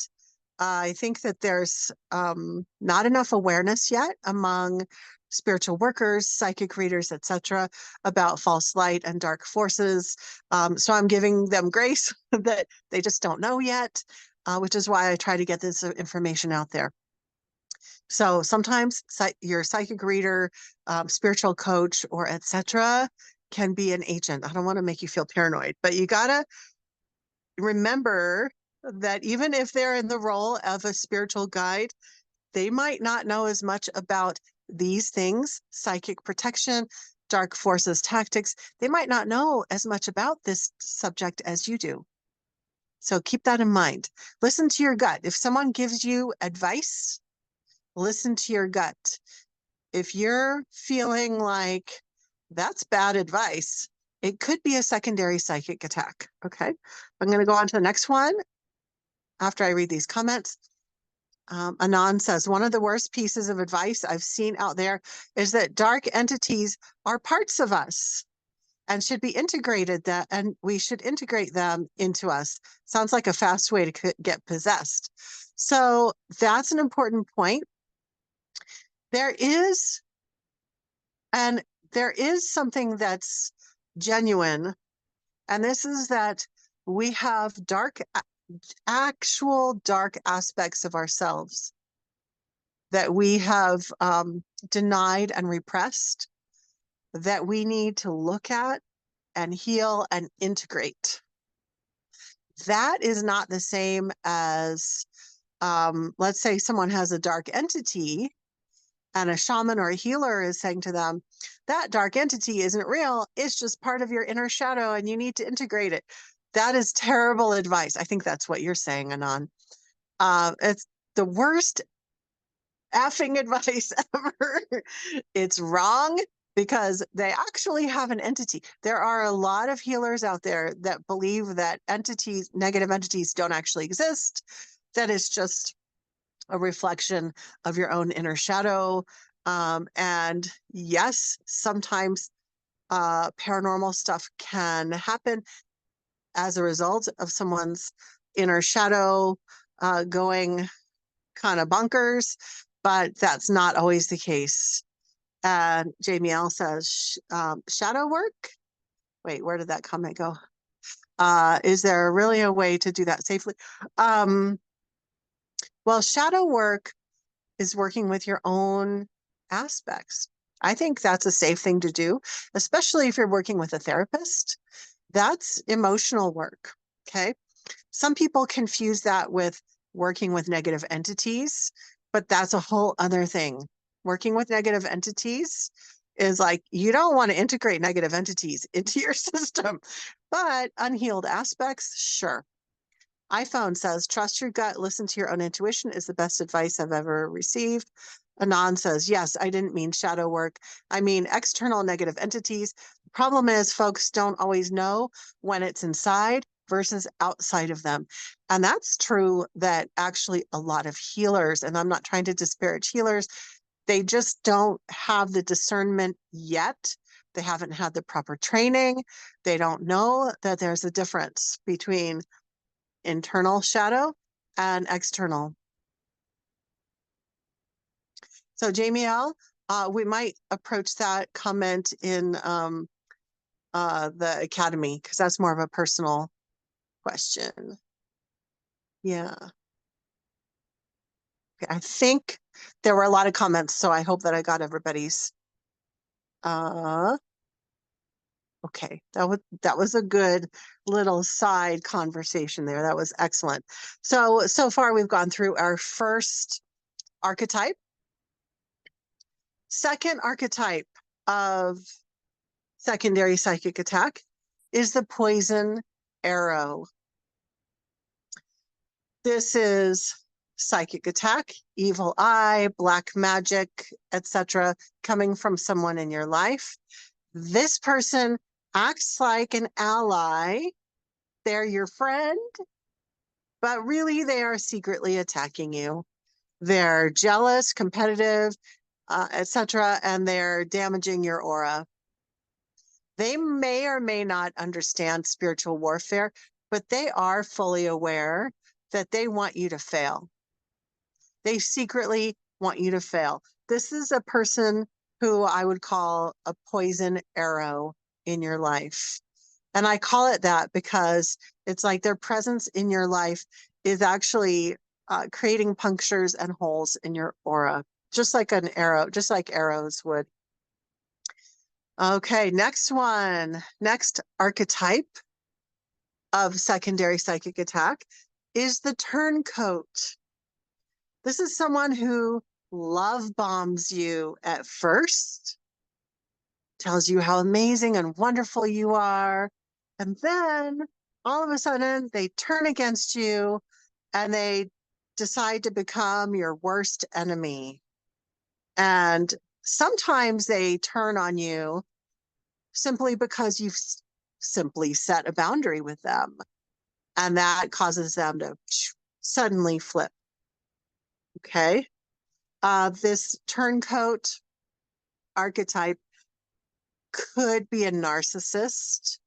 I think that there's not enough awareness yet among spiritual workers, psychic readers, etc., about false light and dark forces. So I'm giving them grace that they just don't know yet, which is why I try to get this information out there. So sometimes your psychic reader, spiritual coach, or etc. can be an agent. I don't want to make you feel paranoid, but you got to remember that even if they're in the role of a spiritual guide, they might not know as much about these things, psychic protection, dark forces tactics. They might not know as much about this subject as you do. So keep that in mind. Listen to your gut. If someone gives you advice, listen to your gut. If you're feeling like that's bad advice, it could be a secondary psychic attack. Okay. I'm going to go on to the next one after I read these comments. Anon says, one of the worst pieces of advice I've seen out there is that dark entities are parts of us and should be integrated, and we should integrate them into us. Sounds like a fast way to get possessed. So that's an important point. There is something that's genuine, and this is that we have actual dark aspects of ourselves that we have denied and repressed, that we need to look at and heal and integrate. That is not the same as, let's say someone has a dark entity and a shaman or a healer is saying to them, that dark entity isn't real. It's just part of your inner shadow and you need to integrate it. That is terrible advice. I think that's what you're saying, Anon. It's the worst effing advice ever. It's wrong. because they actually have an entity. There are a lot of healers out there that believe that entities, negative entities, don't actually exist, that it's just a reflection of your own inner shadow. And yes, sometimes paranormal stuff can happen as a result of someone's inner shadow going kind of bonkers, but that's not always the case. And Jamie L says, shadow work? Wait, where did that comment go? Is there really a way to do that safely? Well, shadow work is working with your own aspects. I think that's a safe thing to do, especially if you're working with a therapist. That's emotional work, okay? Some people confuse that with working with negative entities, but that's a whole other thing. Working with negative entities is like, you don't want to integrate negative entities into your system, but unhealed aspects, sure. iPhone says, trust your gut, listen to your own intuition is the best advice I've ever received. Anon says, yes, I didn't mean shadow work. I mean external negative entities. The problem is folks don't always know when it's inside versus outside of them. And that's true that actually a lot of healers, and I'm not trying to disparage healers, they just don't have the discernment yet. They haven't had the proper training. They don't know that there's a difference between internal shadow and external. So Jamie L, we might approach that comment in the Academy, because that's more of a personal question. Yeah. Okay, I think there were a lot of comments, so I hope that I got everybody's. Okay, that was a good little side conversation there. That was excellent. So far we've gone through our first archetype. Second archetype of secondary psychic attack is the poison arrow. This is psychic attack, evil eye, black magic, etc., coming from someone in your life. This person acts like an ally. They're your friend, but really they are secretly attacking you. They're jealous, competitive, etc., and they're damaging your aura. They may or may not understand spiritual warfare, but they are fully aware that they want you to fail. They secretly want you to fail. This is a person who I would call a poison arrow in your life. And I call it that because it's like their presence in your life is actually creating punctures and holes in your aura, just like an arrow, just like arrows would. Okay, next one. Next archetype of secondary psychic attack is the turncoat. This is someone who love bombs you at first, tells you how amazing and wonderful you are, and then all of a sudden they turn against you and they decide to become your worst enemy. And sometimes they turn on you simply because you've simply set a boundary with them. And that causes them to suddenly flip. Okay. This turncoat archetype could be a narcissist.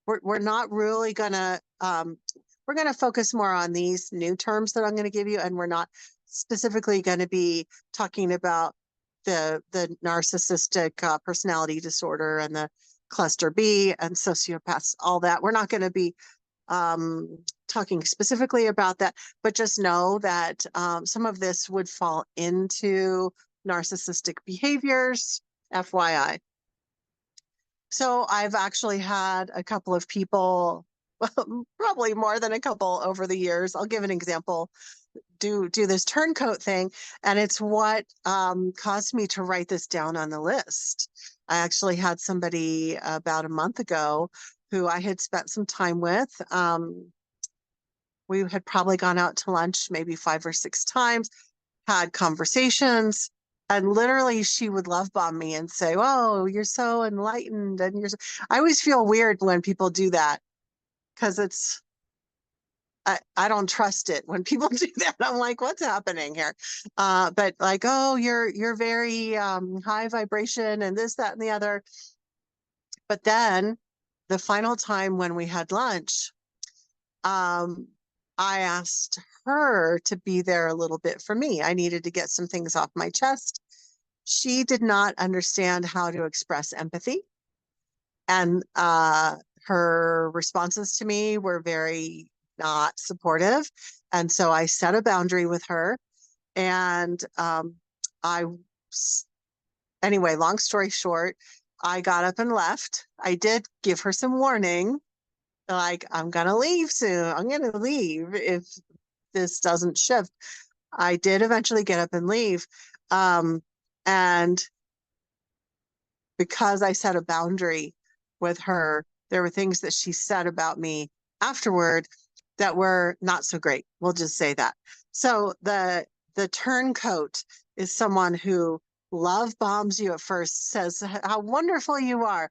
We're not really gonna, we're gonna focus more on these new terms that I'm gonna give you, and we're not specifically gonna be talking about the narcissistic personality disorder and the cluster B and sociopaths, all that. We're not gonna be talking specifically about that, but just know that some of this would fall into narcissistic behaviors, FYI. So I've actually had a couple of people, probably more than a couple over the years. I'll give an example. Do this turncoat thing, and it's what caused me to write this down on the list. I actually had somebody about a month ago who I had spent some time with. We had probably gone out to lunch maybe 5 or 6 times, had conversations, And literally she would love bomb me and say, "Oh, you're so enlightened." And I always feel weird when people do that because I don't trust it when people do that. I'm like, what's happening here? But like, oh, you're very high vibration and this, that, and the other. But then the final time when we had lunch, um, I asked her to be there a little bit for me. I needed to get some things off my chest. She did not understand how to express empathy. And her responses to me were very not supportive. And so I set a boundary with her. And I, anyway, long story short, I got up and left. I did give her some warning, like, I'm going to leave soon. I'm going to leave if this doesn't shift. I did eventually get up and leave. And because I set a boundary with her, there were things that she said about me afterward that were not so great. We'll just say that. So the turncoat is someone who love bombs you at first, says how wonderful you are.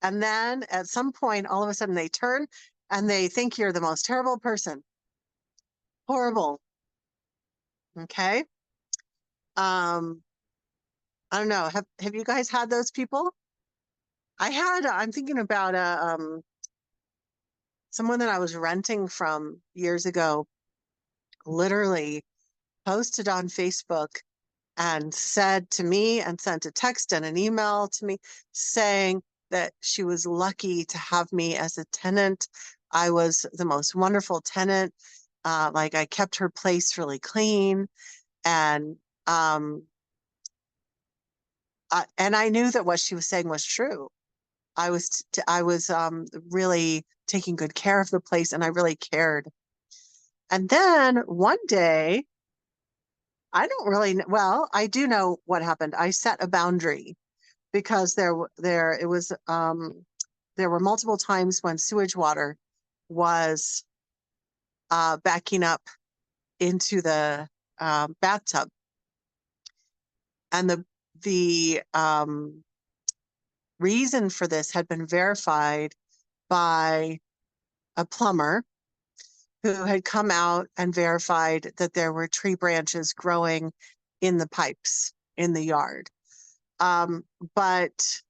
And then at some point, all of a sudden they turn and they think you're the most terrible person. Horrible. Okay. I don't know. Have you guys had those people? I'm thinking about someone that I was renting from years ago, literally posted on Facebook and said to me and sent a text and an email to me saying that she was lucky to have me as a tenant. I was the most wonderful tenant. Like I kept her place really clean. And I knew that what she was saying was true. I was really taking good care of the place and I really cared. And then one day, I don't really well, I do know what happened. I set a boundary because there were multiple times when sewage water was backing up into the bathtub, and the reason for this had been verified by a plumber who had come out and verified that there were tree branches growing in the pipes in the yard. But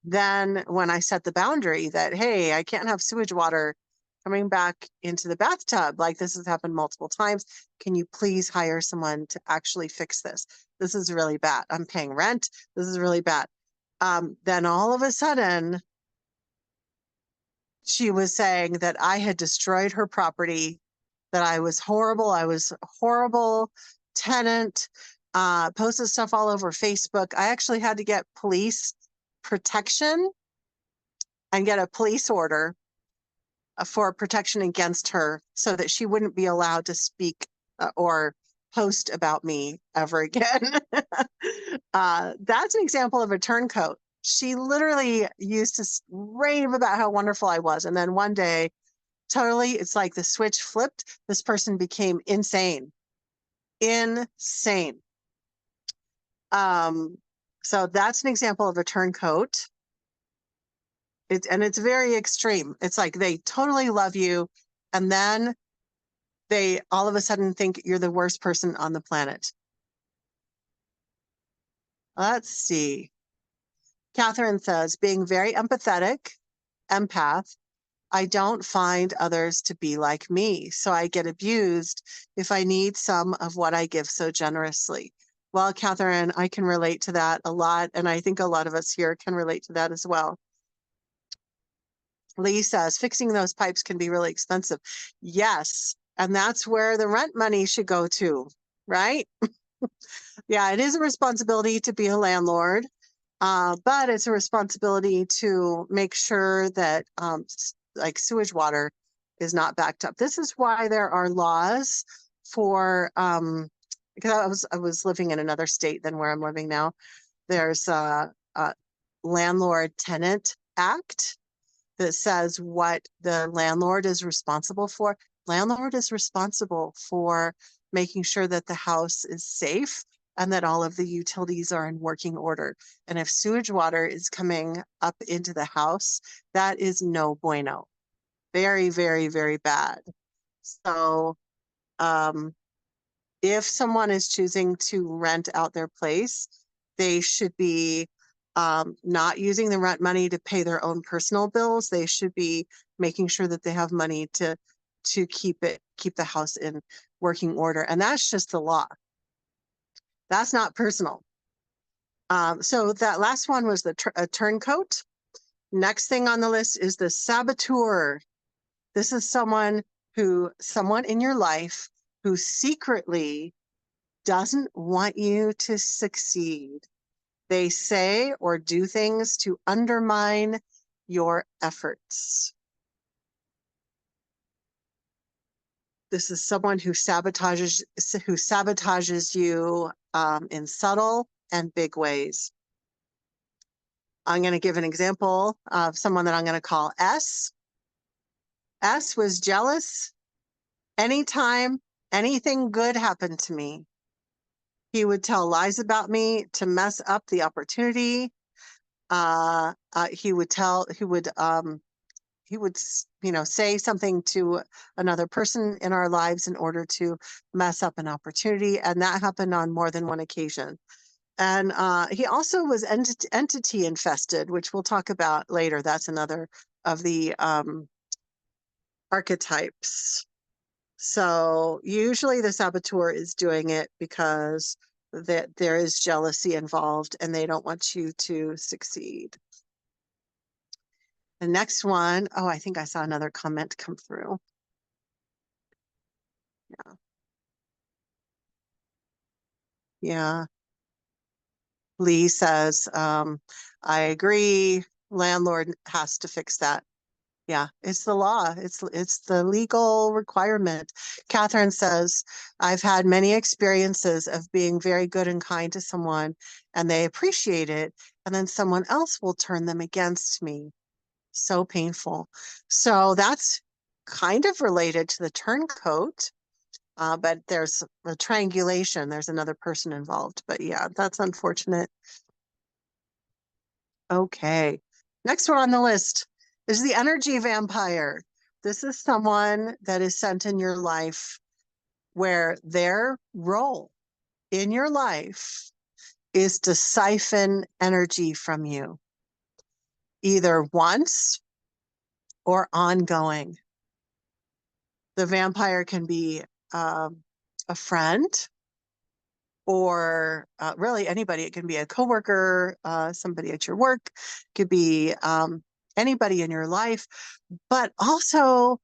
then when I set the boundary that, hey, I can't have sewage water coming back into the bathtub, like this has happened multiple times, can you please hire someone to actually fix this? This is really bad. I'm paying rent. This is really bad. Then all of a sudden, she was saying that I had destroyed her property, that I was horrible. I was a horrible tenant, posted stuff all over Facebook. I actually had to get police protection and get a police order for protection against her so that she wouldn't be allowed to speak or post about me ever again. That's an example of a turncoat. She literally used to rave about how wonderful I was. And then one day, totally, it's like the switch flipped. This person became insane. Insane. So that's an example of a turncoat. It's very extreme. It's like they totally love you, and then they all of a sudden think you're the worst person on the planet. Let's see. Catherine says, being very empathetic, empath, I don't find others to be like me, so I get abused if I need some of what I give so generously. Well, Catherine, I can relate to that a lot, and I think a lot of us here can relate to that as well. Lee says, fixing those pipes can be really expensive. Yes, and that's where the rent money should go to, right? Yeah, it is a responsibility to be a landlord, but it's a responsibility to make sure that like sewage water is not backed up. This is why there are laws for because I was living in another state than where I'm living now. There's a landlord tenant act that says what the landlord is responsible for. Landlord is responsible for making sure that the house is safe and that all of the utilities are in working order. And if sewage water is coming up into the house, that is no bueno. Very, very, very bad. So if someone is choosing to rent out their place, they should be not using the rent money to pay their own personal bills. They should be making sure that they have money to keep the house in working order. And that's just the law. That's not personal. So that last one was the turncoat. Next thing on the list is the saboteur. This is someone in your life who secretly doesn't want you to succeed. They say or do things to undermine your efforts. This is someone who sabotages you in subtle and big ways. I'm going to give an example of someone that I'm going to call S. S was jealous anytime anything good happened to me. He would tell lies about me to mess up the opportunity. He would say something to another person in our lives in order to mess up an opportunity. And that happened on more than one occasion. And he also was entity infested, which we'll talk about later. That's another of the archetypes. So usually the saboteur is doing it because there is jealousy involved and they don't want you to succeed. The next one, oh, I think I saw another comment come through. Yeah. Yeah. Lee says, I agree. Landlord has to fix that. Yeah, it's the law. It's the legal requirement. Catherine says, I've had many experiences of being very good and kind to someone and they appreciate it, and then someone else will turn them against me. So painful. So that's kind of related to the turncoat, but there's a triangulation. There's another person involved. But yeah, that's unfortunate. Okay. Next one on the list is the energy vampire. This is someone that is sent in your life where their role in your life is to siphon energy from you, either once or ongoing. The vampire can be a friend or really anybody. It can be a coworker, somebody at your work, could be anybody in your life. But also,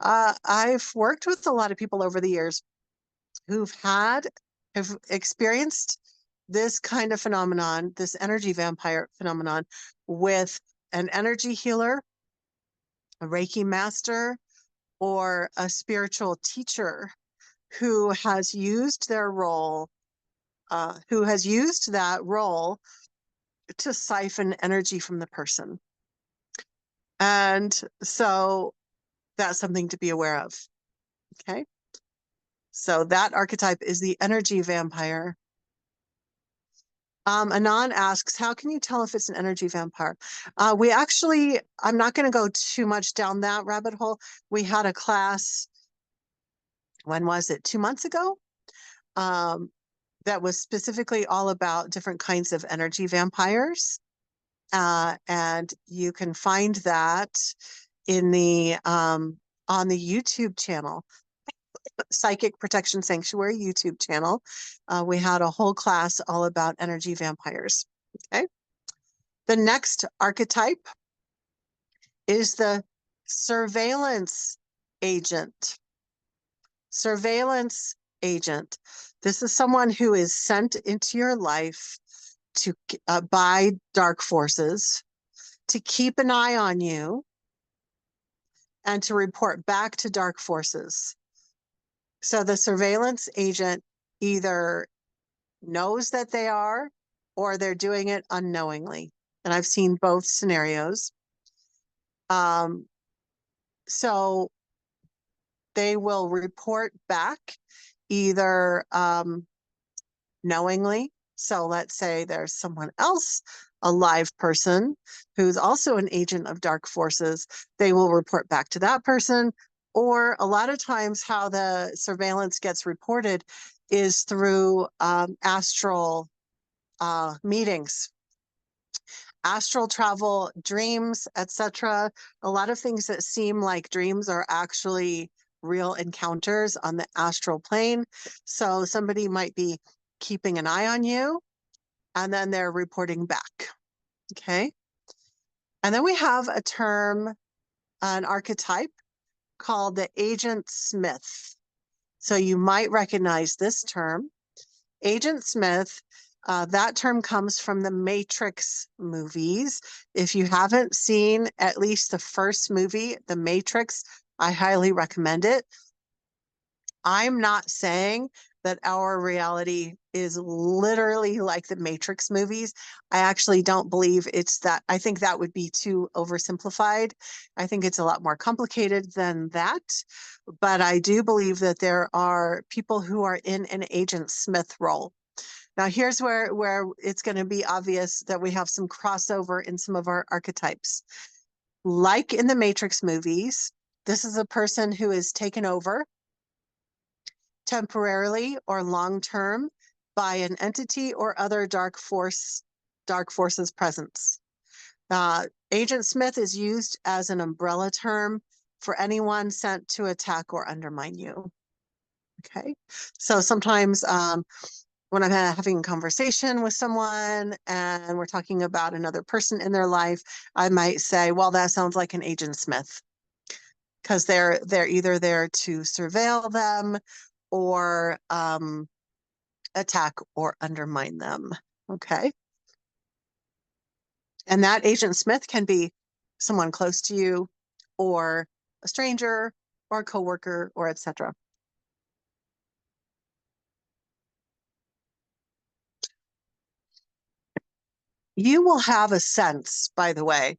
I've worked with a lot of people over the years have experienced this kind of phenomenon, this energy vampire phenomenon, with an energy healer, a Reiki master, or a spiritual teacher who has used their role, who has used that role to siphon energy from the person. And so that's something to be aware of. Okay. So that archetype is the energy vampire. Anon asks, how can you tell if it's an energy vampire? I'm not going to go too much down that rabbit hole. We had a class, when was it? 2 months ago? That was specifically all about different kinds of energy vampires. And you can find that in on the YouTube channel, Psychic Protection Sanctuary YouTube channel. We had a whole class all about energy vampires. Okay. The next archetype is the surveillance agent. Surveillance agent. This is someone who is sent into your life to by dark forces to keep an eye on you and to report back to dark forces. So the surveillance agent either knows that they are or they're doing it unknowingly. And I've seen both scenarios. So they will report back either knowingly. So let's say there's someone else, a live person, who's also an agent of dark forces. They will report back to that person. Or a lot of times how the surveillance gets reported is through astral meetings, astral travel, dreams, etc. A lot of things that seem like dreams are actually real encounters on the astral plane. So somebody might be keeping an eye on you, and then they're reporting back. Okay. And then we have a term, an archetype called the Agent Smith. So you might recognize this term. Agent Smith, that term comes from the Matrix movies. If you haven't seen at least the first movie, The Matrix, I highly recommend it. I'm not saying that our reality is literally like the Matrix movies. I actually don't believe it's that. I think that would be too oversimplified. I think it's a lot more complicated than that. But I do believe that there are people who are in an Agent Smith role. Now, here's where it's going to be obvious that we have some crossover in some of our archetypes. Like in the Matrix movies, this is a person who is taken over temporarily or long-term by an entity or other dark forces presence. Agent Smith is used as an umbrella term for anyone sent to attack or undermine you. Okay, so sometimes when I'm having a conversation with someone and we're talking about another person in their life, I might say, well, that sounds like an Agent Smith, because they're either there to surveil them or attack or undermine them. Okay. And that Agent Smith can be someone close to you, or a stranger, or a coworker, or etc. You will have a sense, by the way,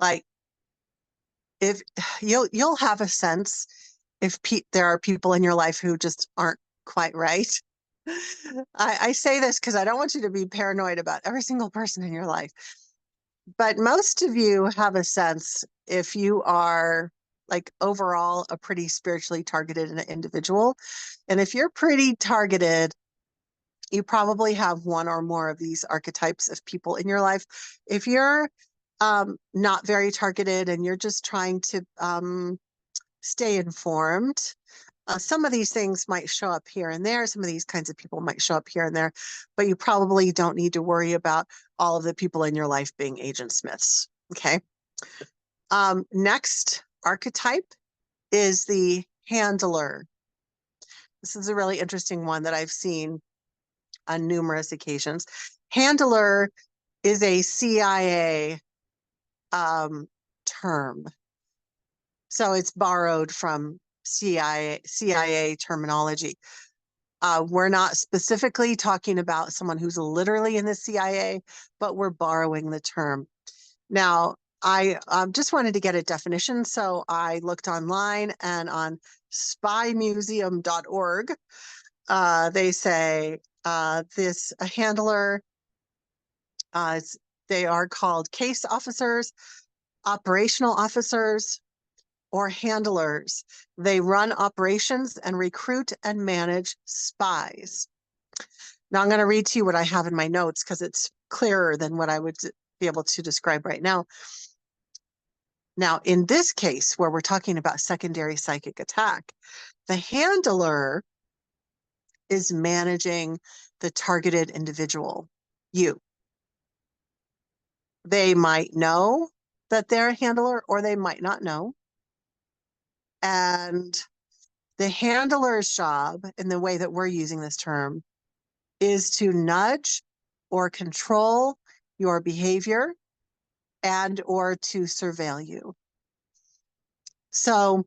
like if you'll have a sense if there are people in your life who just aren't quite right. I say this because I don't want you to be paranoid about every single person in your life. But most of you have a sense if you are like overall a pretty spiritually targeted individual. And if you're pretty targeted, you probably have one or more of these archetypes of people in your life. If you're not very targeted and you're just trying to stay informed, some of these things might show up here and there. Some of these kinds of people might show up here and there, but you probably don't need to worry about all of the people in your life being Agent Smiths. Okay. Next archetype is the handler. This is a really interesting one that I've seen on numerous occasions. Handler is a CIA term. So it's borrowed from CIA terminology. We're not specifically talking about someone who's literally in the CIA, but we're borrowing the term. Now, I just wanted to get a definition, so I looked online, and on spymuseum.org, they say a handler, they are called case officers, operational officers, or handlers. They run operations and recruit and manage spies. Now I'm going to read to you what I have in my notes because it's clearer than what I would be able to describe right now. Now, in this case, where we're talking about secondary psychic attack, the handler is managing the targeted individual, you. They might know that they're a handler, or they might not know. And the handler's job, in the way that we're using this term, is to nudge or control your behavior and or to surveil you. So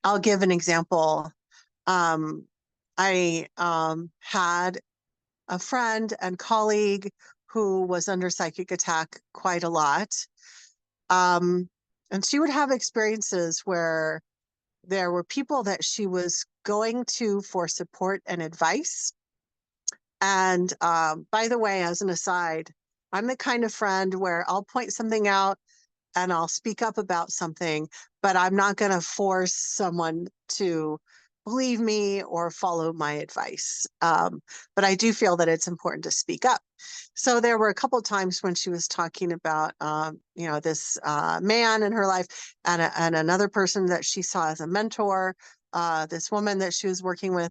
I'll give an example. I had a friend and colleague who was under psychic attack quite a lot. And she would have experiences where there were people that she was going to for support and advice, And by the way, as an aside, I'm the kind of friend where I'll point something out and I'll speak up about something, but I'm not going to force someone to believe me or follow my advice. But I do feel that it's important to speak up. So there were a couple of times when she was talking about, this man in her life and another person that she saw as a mentor, this woman that she was working with.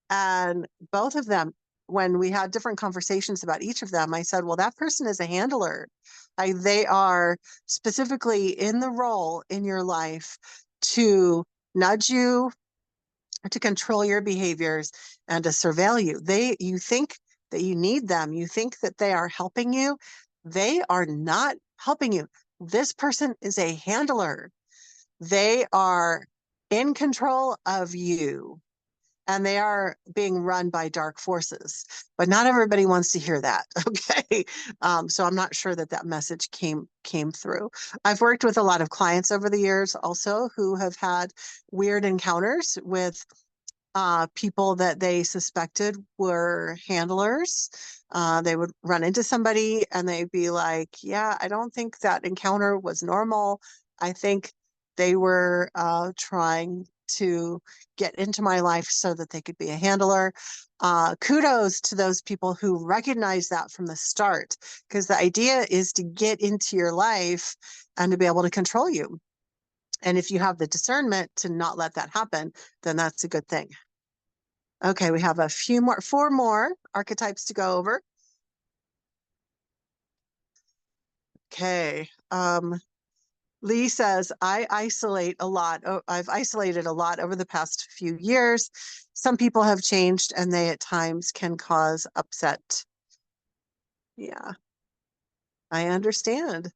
And both of them, when we had different conversations about each of them, I said, well, that person is a handler. They are specifically in the role in your life to nudge you, to control your behaviors, and to surveil you. You think that you need them. You think that they are helping you. They are not helping you. This person is a handler. They are in control of you, and they are being run by dark forces. But not everybody wants to hear that. Okay. So I'm not sure that that message came through. I've worked with a lot of clients over the years also who have had weird encounters with people that they suspected were handlers. They would run into somebody and they'd be like, yeah, I don't think that encounter was normal. I think they were trying to get into my life so that they could be a handler. Kudos to those people who recognize that from the start, because the idea is to get into your life and to be able to control you. And if you have the discernment to not let that happen, then that's a good thing. Okay, we have four more archetypes to go over. Okay. Lee says, I isolate a lot. I've isolated a lot over the past few years. Some people have changed and they at times can cause upset. Yeah, I understand.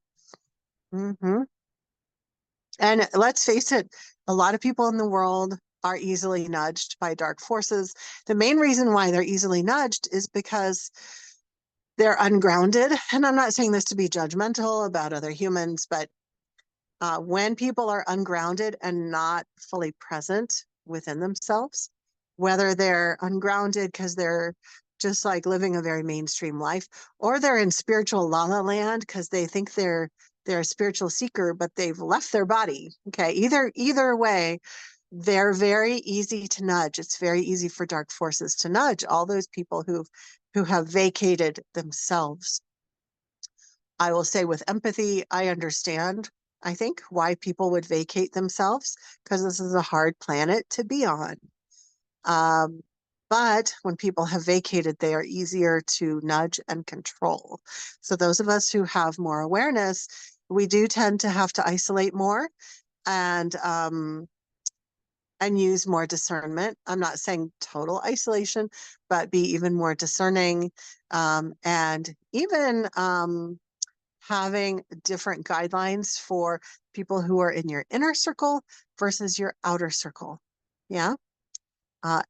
Mm-hmm. And let's face it, a lot of people in the world are easily nudged by dark forces. The main reason why they're easily nudged is because they're ungrounded. And I'm not saying this to be judgmental about other humans, but when people are ungrounded and not fully present within themselves, whether they're ungrounded because they're just like living a very mainstream life, or they're in spiritual la la land because they think they're a spiritual seeker, but they've left their body. Okay, either way, they're very easy to nudge. It's very easy for dark forces to nudge all those people who have vacated themselves. I will say with empathy, I understand, I think, why people would vacate themselves, because this is a hard planet to be on. But when people have vacated, they are easier to nudge and control. So those of us who have more awareness, we do tend to have to isolate more and use more discernment. I'm not saying total isolation, but be even more discerning, and even having different guidelines for people who are in your inner circle versus your outer circle. Yeah.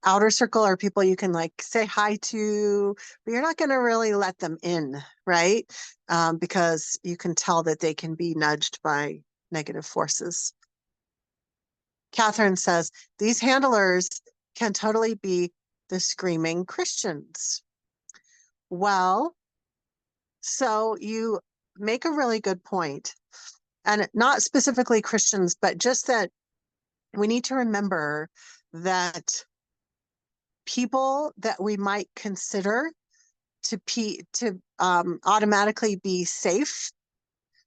Outer circle are people you can like say hi to, but you're not going to really let them in, right? Because you can tell that they can be nudged by negative forces. Catherine says, these handlers can totally be the screaming Christians. Well, so you make a really good point. And not specifically Christians, but just that we need to remember that people that we might consider to automatically be safe,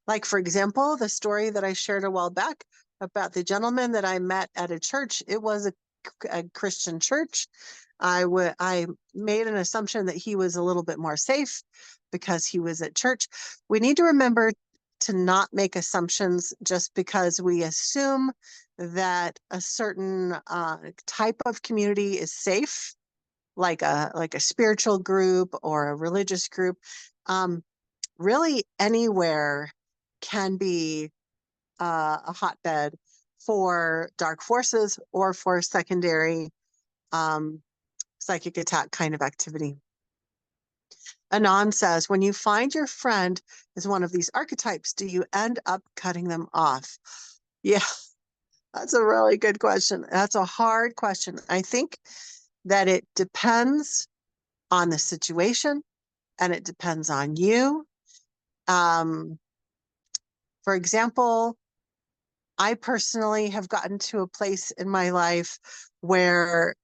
like for example, the story that I shared a while back about the gentleman that I met at a church. It was a Christian church. I made an assumption that he was a little bit more safe because he was at church. We need to remember to not make assumptions just because we assume that a certain type of community is safe, like a spiritual group or a religious group. Really, anywhere can be a hotbed for dark forces or for secondary psychic attack kind of activity. Anon says, when you find your friend is one of these archetypes, do you end up cutting them off? Yeah, that's a really good question. That's a hard question. I think that it depends on the situation, and it depends on you. For example, I personally have gotten to a place in my life where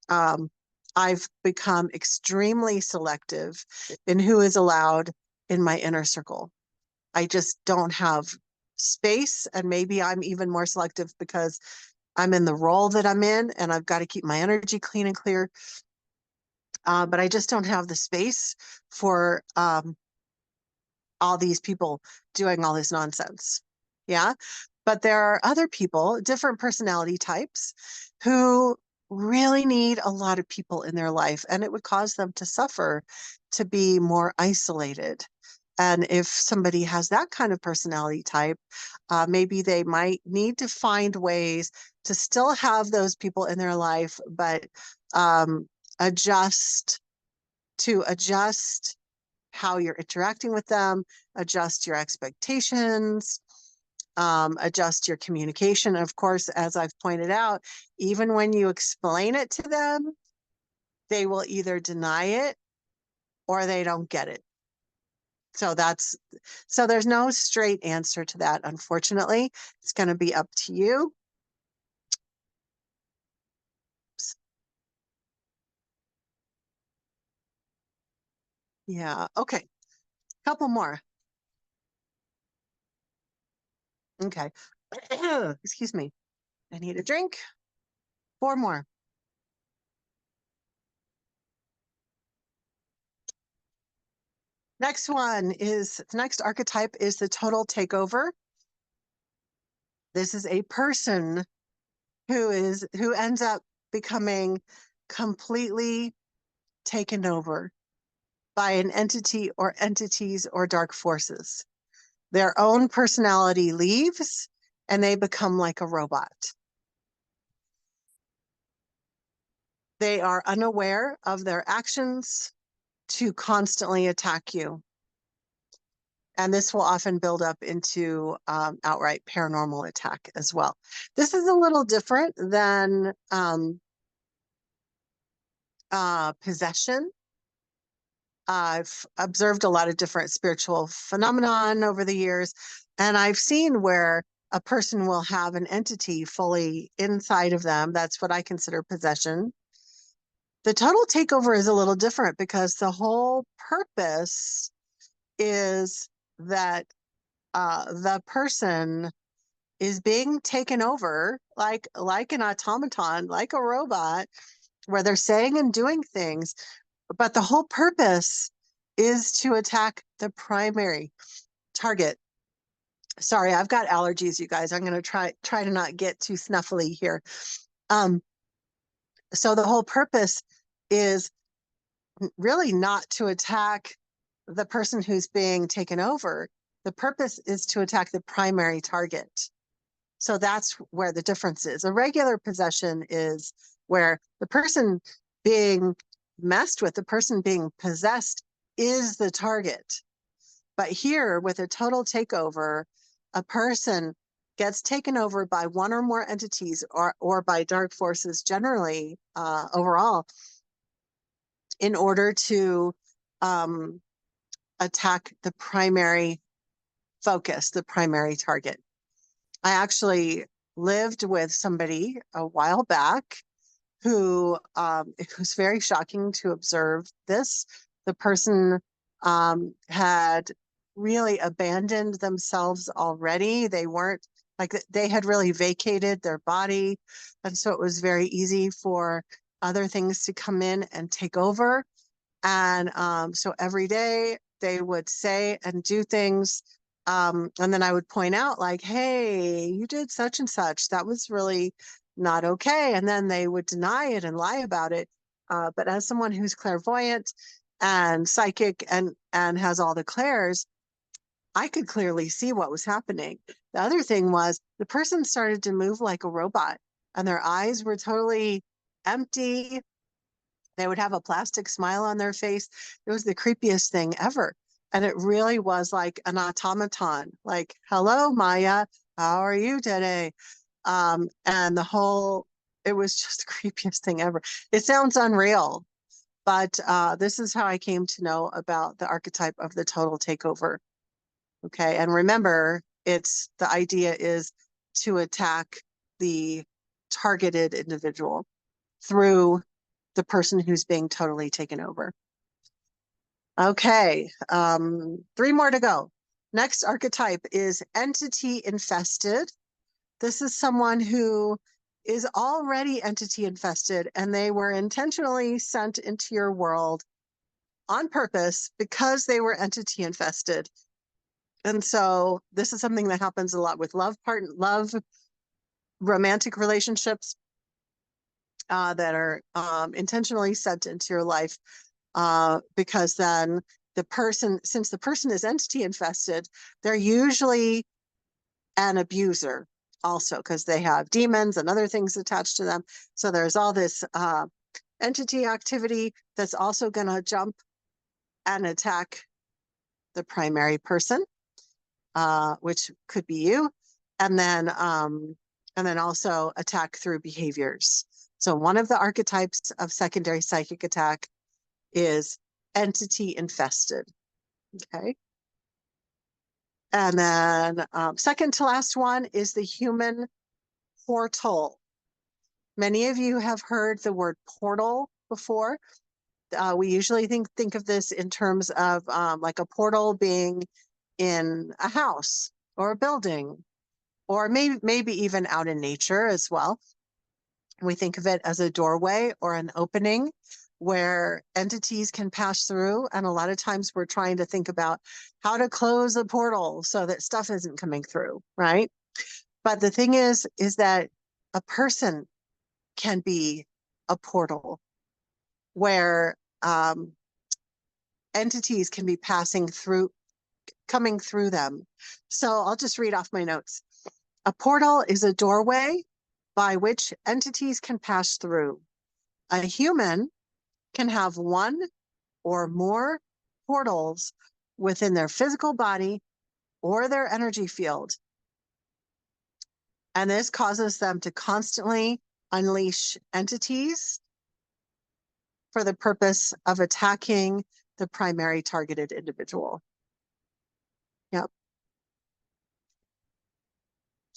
I've become extremely selective in who is allowed in my inner circle. I just don't have space, and maybe I'm even more selective because I'm in the role that I'm in and I've got to keep my energy clean and clear. But I just don't have the space for all these people doing all this nonsense. Yeah. But there are other people, different personality types, who really need a lot of people in their life, and it would cause them to suffer, to be more isolated. And if somebody has that kind of personality type, maybe they might need to find ways to still have those people in their life, but adjust how you're interacting with them, adjust your expectations, adjust your communication. Of course, as I've pointed out, even when you explain it to them, they will either deny it or they don't get it. So there's no straight answer to that, unfortunately. It's going to be up to you. Yeah, okay. Couple more. Okay. Excuse me. I need a drink. 4 more. Next archetype is the total takeover. This is a person who ends up becoming completely taken over by an entity or entities or dark forces. Their own personality leaves and they become like a robot. They are unaware of their actions to constantly attack you. And this will often build up into outright paranormal attack as well. This is a little different than possession. I've observed a lot of different spiritual phenomenon over the years, and I've seen where a person will have an entity fully inside of them. That's what I consider possession. The total takeover is a little different because the whole purpose is that the person is being taken over like an automaton, like a robot, where they're saying and doing things, but the whole purpose is to attack the primary target. Sorry, I've got allergies, you guys. I'm going to try to not get too snuffly here. So the whole purpose is really not to attack the person who's being taken over. The purpose is to attack the primary target. So that's where the difference is. A regular possession is where the person being messed with, the person being possessed, is the target. But here, with a total takeover, a person gets taken over by one or more entities or by dark forces generally, overall, in order to attack the primary focus, the primary target. I actually lived with somebody a while back who it was very shocking to observe this. The person had really abandoned themselves already. They weren't they had really vacated their body. And so it was very easy for other things to come in and take over. And so every day they would say and do things. And then I would point out, like, hey, you did such and such. That was really not okay. And then they would deny it and lie about it. But as someone who's clairvoyant and psychic and has all the clairs, I could clearly see what was happening. The other thing was the person started to move like a robot, and their eyes were totally empty. They would have a plastic smile on their face. It was the creepiest thing ever. And it really was like an automaton, like, hello, Maya, how are you today? And it was just the creepiest thing ever. It sounds unreal, But this is how I came to know about the archetype of the total takeover. Okay. And remember, the idea is to attack the targeted individual through the person who's being totally taken over. Okay. 3 more to go. Next archetype is entity infested. This is someone who is already entity infested, and they were intentionally sent into your world on purpose because they were entity infested. And so this is something that happens a lot with love romantic relationships that are intentionally sent into your life because then since the person is entity infested, they're usually an abuser also because they have demons and other things attached to them. So there's all this entity activity that's also going to jump and attack the primary person, which could be you, and then also attack through behaviors. So one of the archetypes of secondary psychic attack is entity infested. Okay. And then second to last one is the human portal. Many of you have heard the word portal before. We usually think of this in terms of like a portal being in a house or a building, or maybe even out in nature as well. We think of it as a doorway or an opening where entities can pass through. And a lot of times we're trying to think about how to close a portal so that stuff isn't coming through, right? But the thing is that a person can be a portal where entities can be coming through them. So I'll just read off my notes. A portal is a doorway by which entities can pass through. A human can have one or more portals within their physical body or their energy field. And this causes them to constantly unleash entities for the purpose of attacking the primary targeted individual. Yep.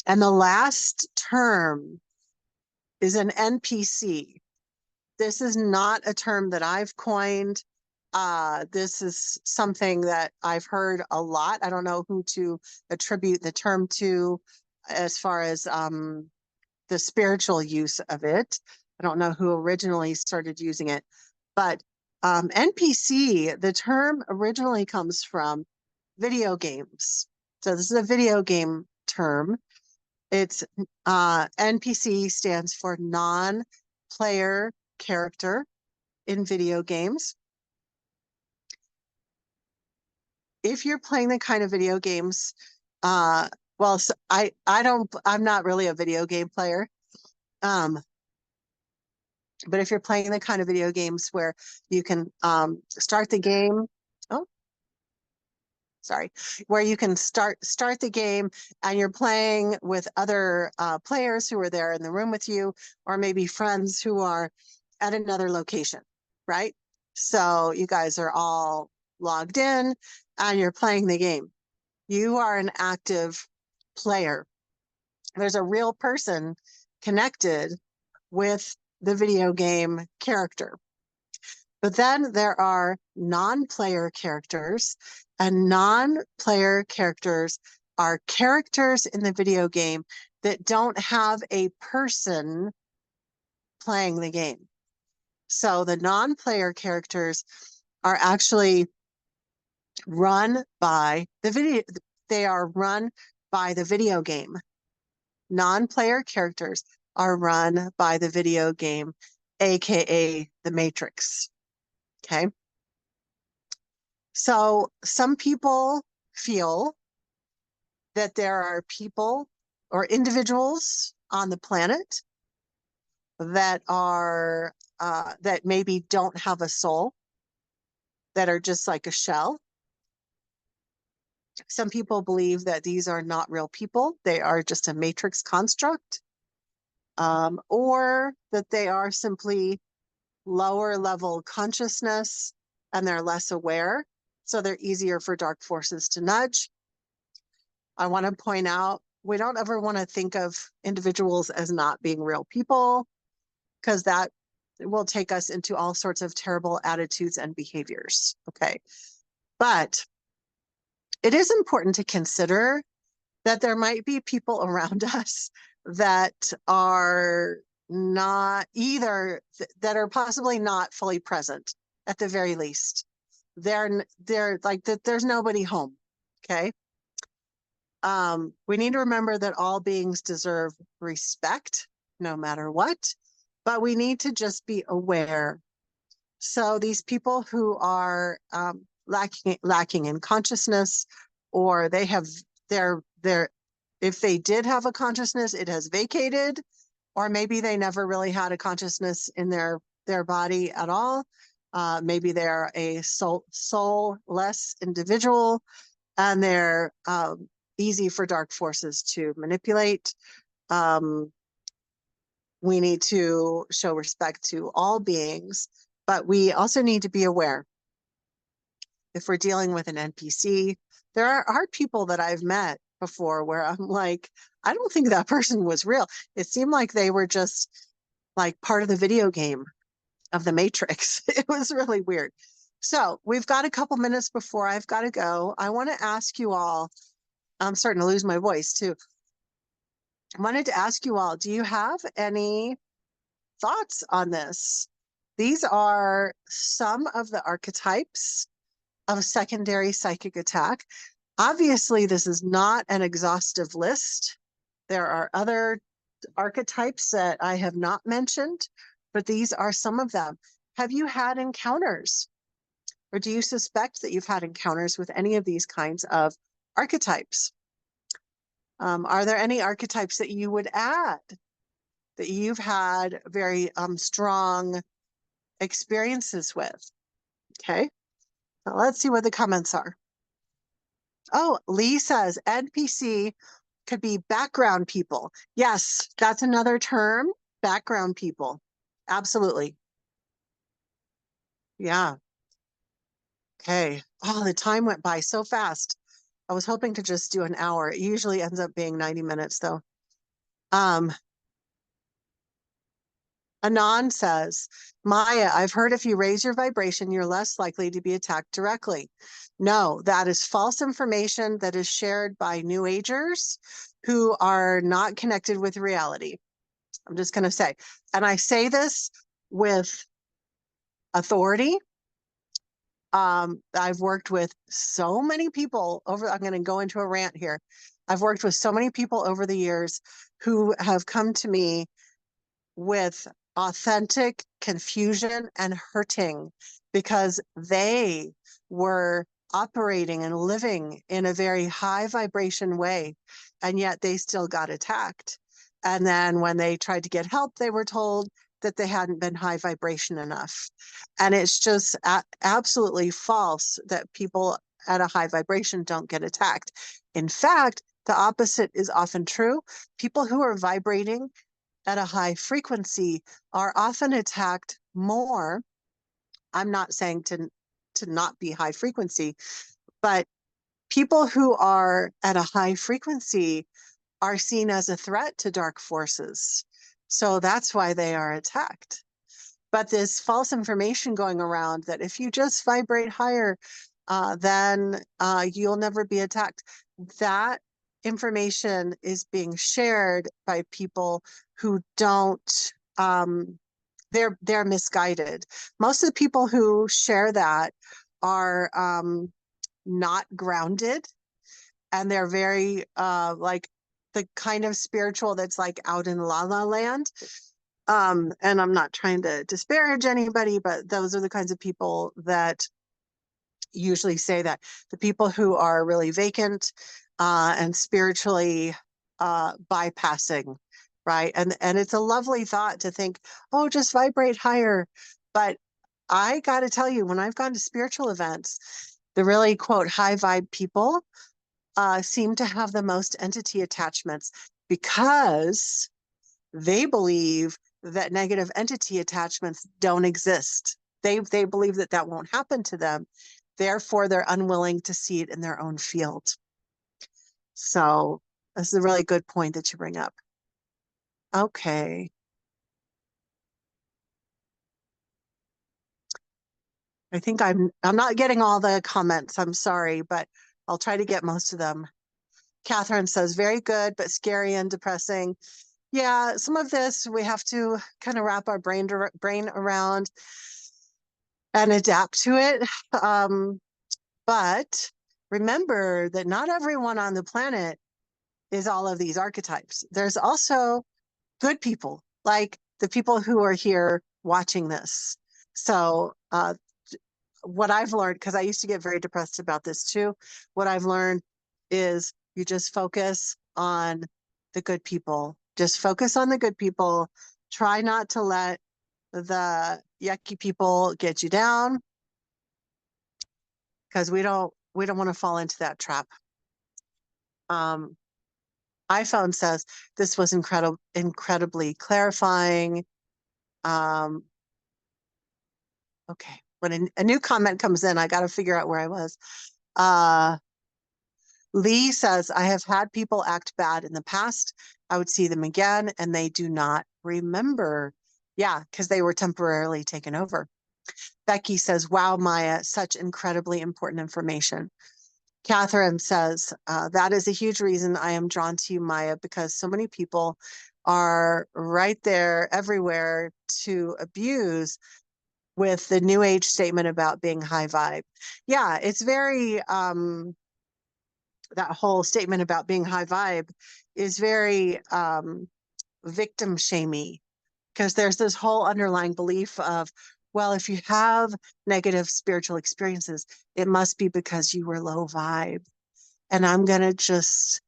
And the last term is an NPC. This is not a term that I've coined. This is something that I've heard a lot. I don't know who to attribute the term to as far as the spiritual use of it. I don't know who originally started using it, but NPC, the term originally comes from video games. So this is a video game term. It's NPC stands for non-player character in video games. If you're playing the kind of video games, well, so I'm not really a video game player. But if you're playing the kind of video games where you can start the game, where you can start the game and you're playing with other players who are there in the room with you, or maybe friends who are at another location, right? So you guys are all logged in and you're playing the game. You are an active player. There's a real person connected with the video game character. But then there are non-player characters, and non-player characters are characters in the video game that don't have a person playing the game. So the non-player characters are actually run by the video game. Non-player characters are run by the video game, aka the Matrix. Okay. So some people feel that there are people or individuals on the planet that are that maybe don't have a soul, that are just like a shell. Some people believe that these are not real people. They are just a matrix construct, or that they are simply lower level consciousness and they're less aware. So they're easier for dark forces to nudge. I want to point out, we don't ever want to think of individuals as not being real people, because that will take us into all sorts of terrible attitudes and behaviors. Okay. But it is important to consider that there might be people around us that are not either, that are possibly not fully present at the very least. They're like that. There's nobody home. Okay. We need to remember that all beings deserve respect no matter what, but we need to just be aware. So these people who are lacking in consciousness, or they have their if they did have a consciousness, it has vacated, or maybe they never really had a consciousness in their body at all. Maybe they're a soulless individual, and they're easy for dark forces to manipulate. We need to show respect to all beings, but we also need to be aware. If we're dealing with an NPC, there are people that I've met before where I'm like, I don't think that person was real. It seemed like they were just like part of the video game of the Matrix. It was really weird. So we've got a couple minutes before I've got to go. I want to ask you all, I'm starting to lose my voice too. I wanted to ask you all, do you have any thoughts on this? These are some of the archetypes of a secondary psychic attack. Obviously, this is not an exhaustive list. There are other archetypes that I have not mentioned, but these are some of them. Have you had encounters, or do you suspect that you've had encounters with any of these kinds of archetypes? Are there any archetypes that you would add that you've had very strong experiences with? Okay, now let's see what the comments are. Oh, Lee says NPC could be background people. Yes, that's another term, background people. Absolutely. Yeah. Okay. Oh, the time went by so fast. I was hoping to just do an hour. It usually ends up being 90 minutes though. Anon says, Maya, I've heard if you raise your vibration, you're less likely to be attacked directly. No, that is false information that is shared by New Agers who are not connected with reality. I'm just going to say, and I say this with authority. I've worked with so many people over, I'm going to go into a rant here. I've worked with so many people over the years who have come to me with authentic confusion and hurting because they were operating and living in a very high vibration way, and yet they still got attacked. And then when they tried to get help, they were told that they hadn't been high vibration enough. And it's just absolutely false that people at a high vibration don't get attacked. In fact, the opposite is often true. People who are vibrating at a high frequency are often attacked more. I'm not saying to not be high frequency, but people who are at a high frequency are seen as a threat to dark forces. So that's why they are attacked. But this false information going around that if you just vibrate higher, then you'll never be attacked. That information is being shared by people who don't, they're misguided. Most of the people who share that are not grounded, and they're very like the kind of spiritual that's like out in la la land. And I'm not trying to disparage anybody, but those are the kinds of people that usually say that. The people who are really vacant and spiritually bypassing, right? And it's a lovely thought to think, oh, just vibrate higher. But I got to tell you, when I've gone to spiritual events, the really, quote, high vibe people seem to have the most entity attachments because they believe that negative entity attachments don't exist. They believe that that won't happen to them. Therefore, they're unwilling to see it in their own field. So this is a really good point that you bring up. Okay. I think I'm not getting all the comments. I'm sorry, but I'll try to get most of them. Catherine says, very good, but scary and depressing. Yeah, some of this we have to kind of wrap our brain around and adapt to it. But remember that not everyone on the planet is all of these archetypes. There's also good people, like the people who are here watching this. So what I've learned, because I used to get very depressed about this too, what I've learned is you just focus on the good people. Just focus on the good people. Try not to let the yucky people get you down, because we don't want to fall into that trap. iPhone says this was incredibly clarifying. Okay, when a new comment comes in, I got to figure out where I was. Lee says, I have had people act bad in the past. I would see them again and they do not remember. Yeah, because they were temporarily taken over. Becky says, wow, Maya, such incredibly important information. Catherine says, that is a huge reason I am drawn to you, Maya, because so many people are right there everywhere to abuse with the new age statement about being high vibe. Yeah, it's very, that whole statement about being high vibe is very victim shamey, because there's this whole underlying belief of, well, if you have negative spiritual experiences, it must be because you were low vibe. And I'm going to just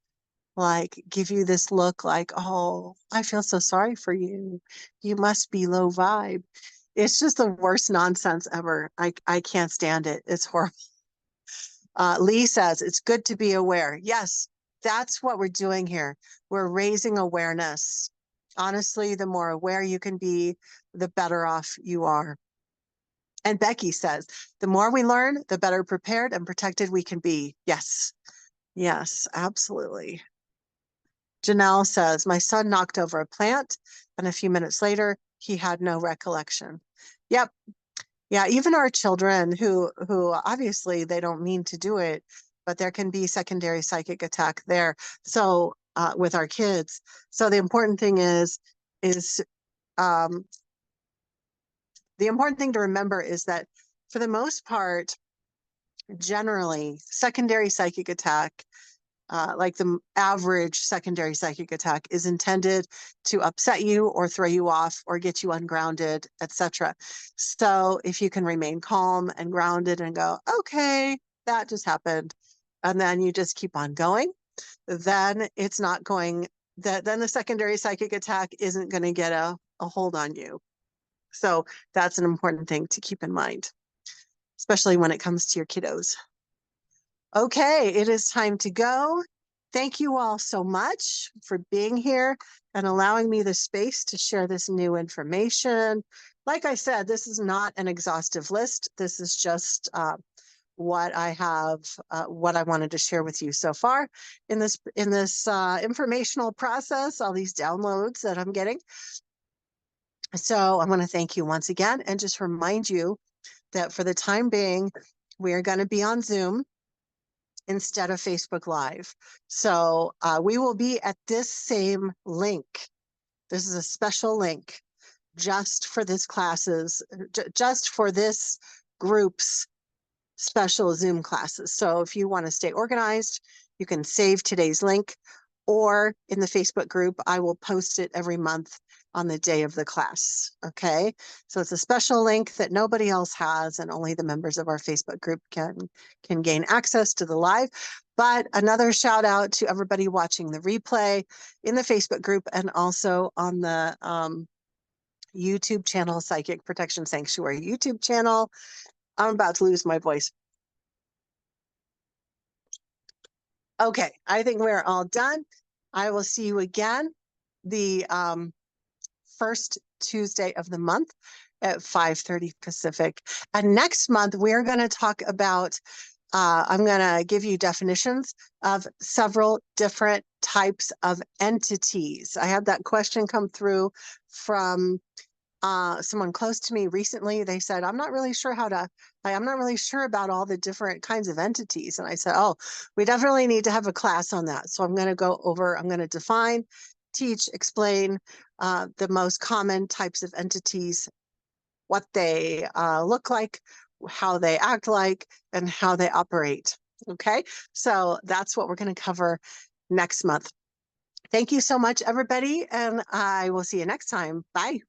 like give you this look like, oh, I feel so sorry for you. You must be low vibe. It's just the worst nonsense ever. I can't stand it. It's horrible. Lee says, it's good to be aware. Yes, that's what we're doing here. We're raising awareness. Honestly, the more aware you can be, the better off you are. And Becky says, the more we learn, the better prepared and protected we can be. Yes, yes, absolutely. Janelle says, my son knocked over a plant and a few minutes later, he had no recollection. Yep. Yeah, even our children who obviously they don't mean to do it, but there can be secondary psychic attack there. So with our kids. So the important thing is the important thing to remember is that for the most part, generally, secondary psychic attack, like the average secondary psychic attack, is intended to upset you or throw you off or get you ungrounded, etc. So if you can remain calm and grounded and go, okay, that just happened, and then you just keep on going, then it's not going, then the secondary psychic attack isn't going to get a hold on you. So that's an important thing to keep in mind, especially when it comes to your kiddos. Okay, it is time to go. Thank you all so much for being here and allowing me the space to share this new information. Like I said, this is not an exhaustive list. This is just what I have, what I wanted to share with you so far in this informational process, all these downloads that I'm getting. So I want to thank you once again and just remind you that for the time being, we are going to be on Zoom instead of Facebook Live. So we will be at this same link. This is a special link just for this classes, just for this group's special Zoom classes. So if you want to stay organized, you can save today's link, or in the Facebook group, I will post it every month on the day of the class. Okay, so it's a special link that nobody else has, and only the members of our Facebook group can gain access to the live. But another shout out to everybody watching the replay in the Facebook group and also on the YouTube channel, Psychic Protection Sanctuary YouTube channel. I'm about to lose my voice. Okay, I think we're all done. I will see you again the first Tuesday of the month at 5:30 Pacific. And next month, we're going to talk about, I'm going to give you definitions of several different types of entities. I had that question come through from someone close to me recently. They said, I'm not really sure about all the different kinds of entities. And I said, oh, we definitely need to have a class on that. So I'm going to define, teach, explain the most common types of entities, what they look like, how they act like, and how they operate. Okay, so that's what we're going to cover next month. Thank you so much, everybody, and I will see you next time. Bye.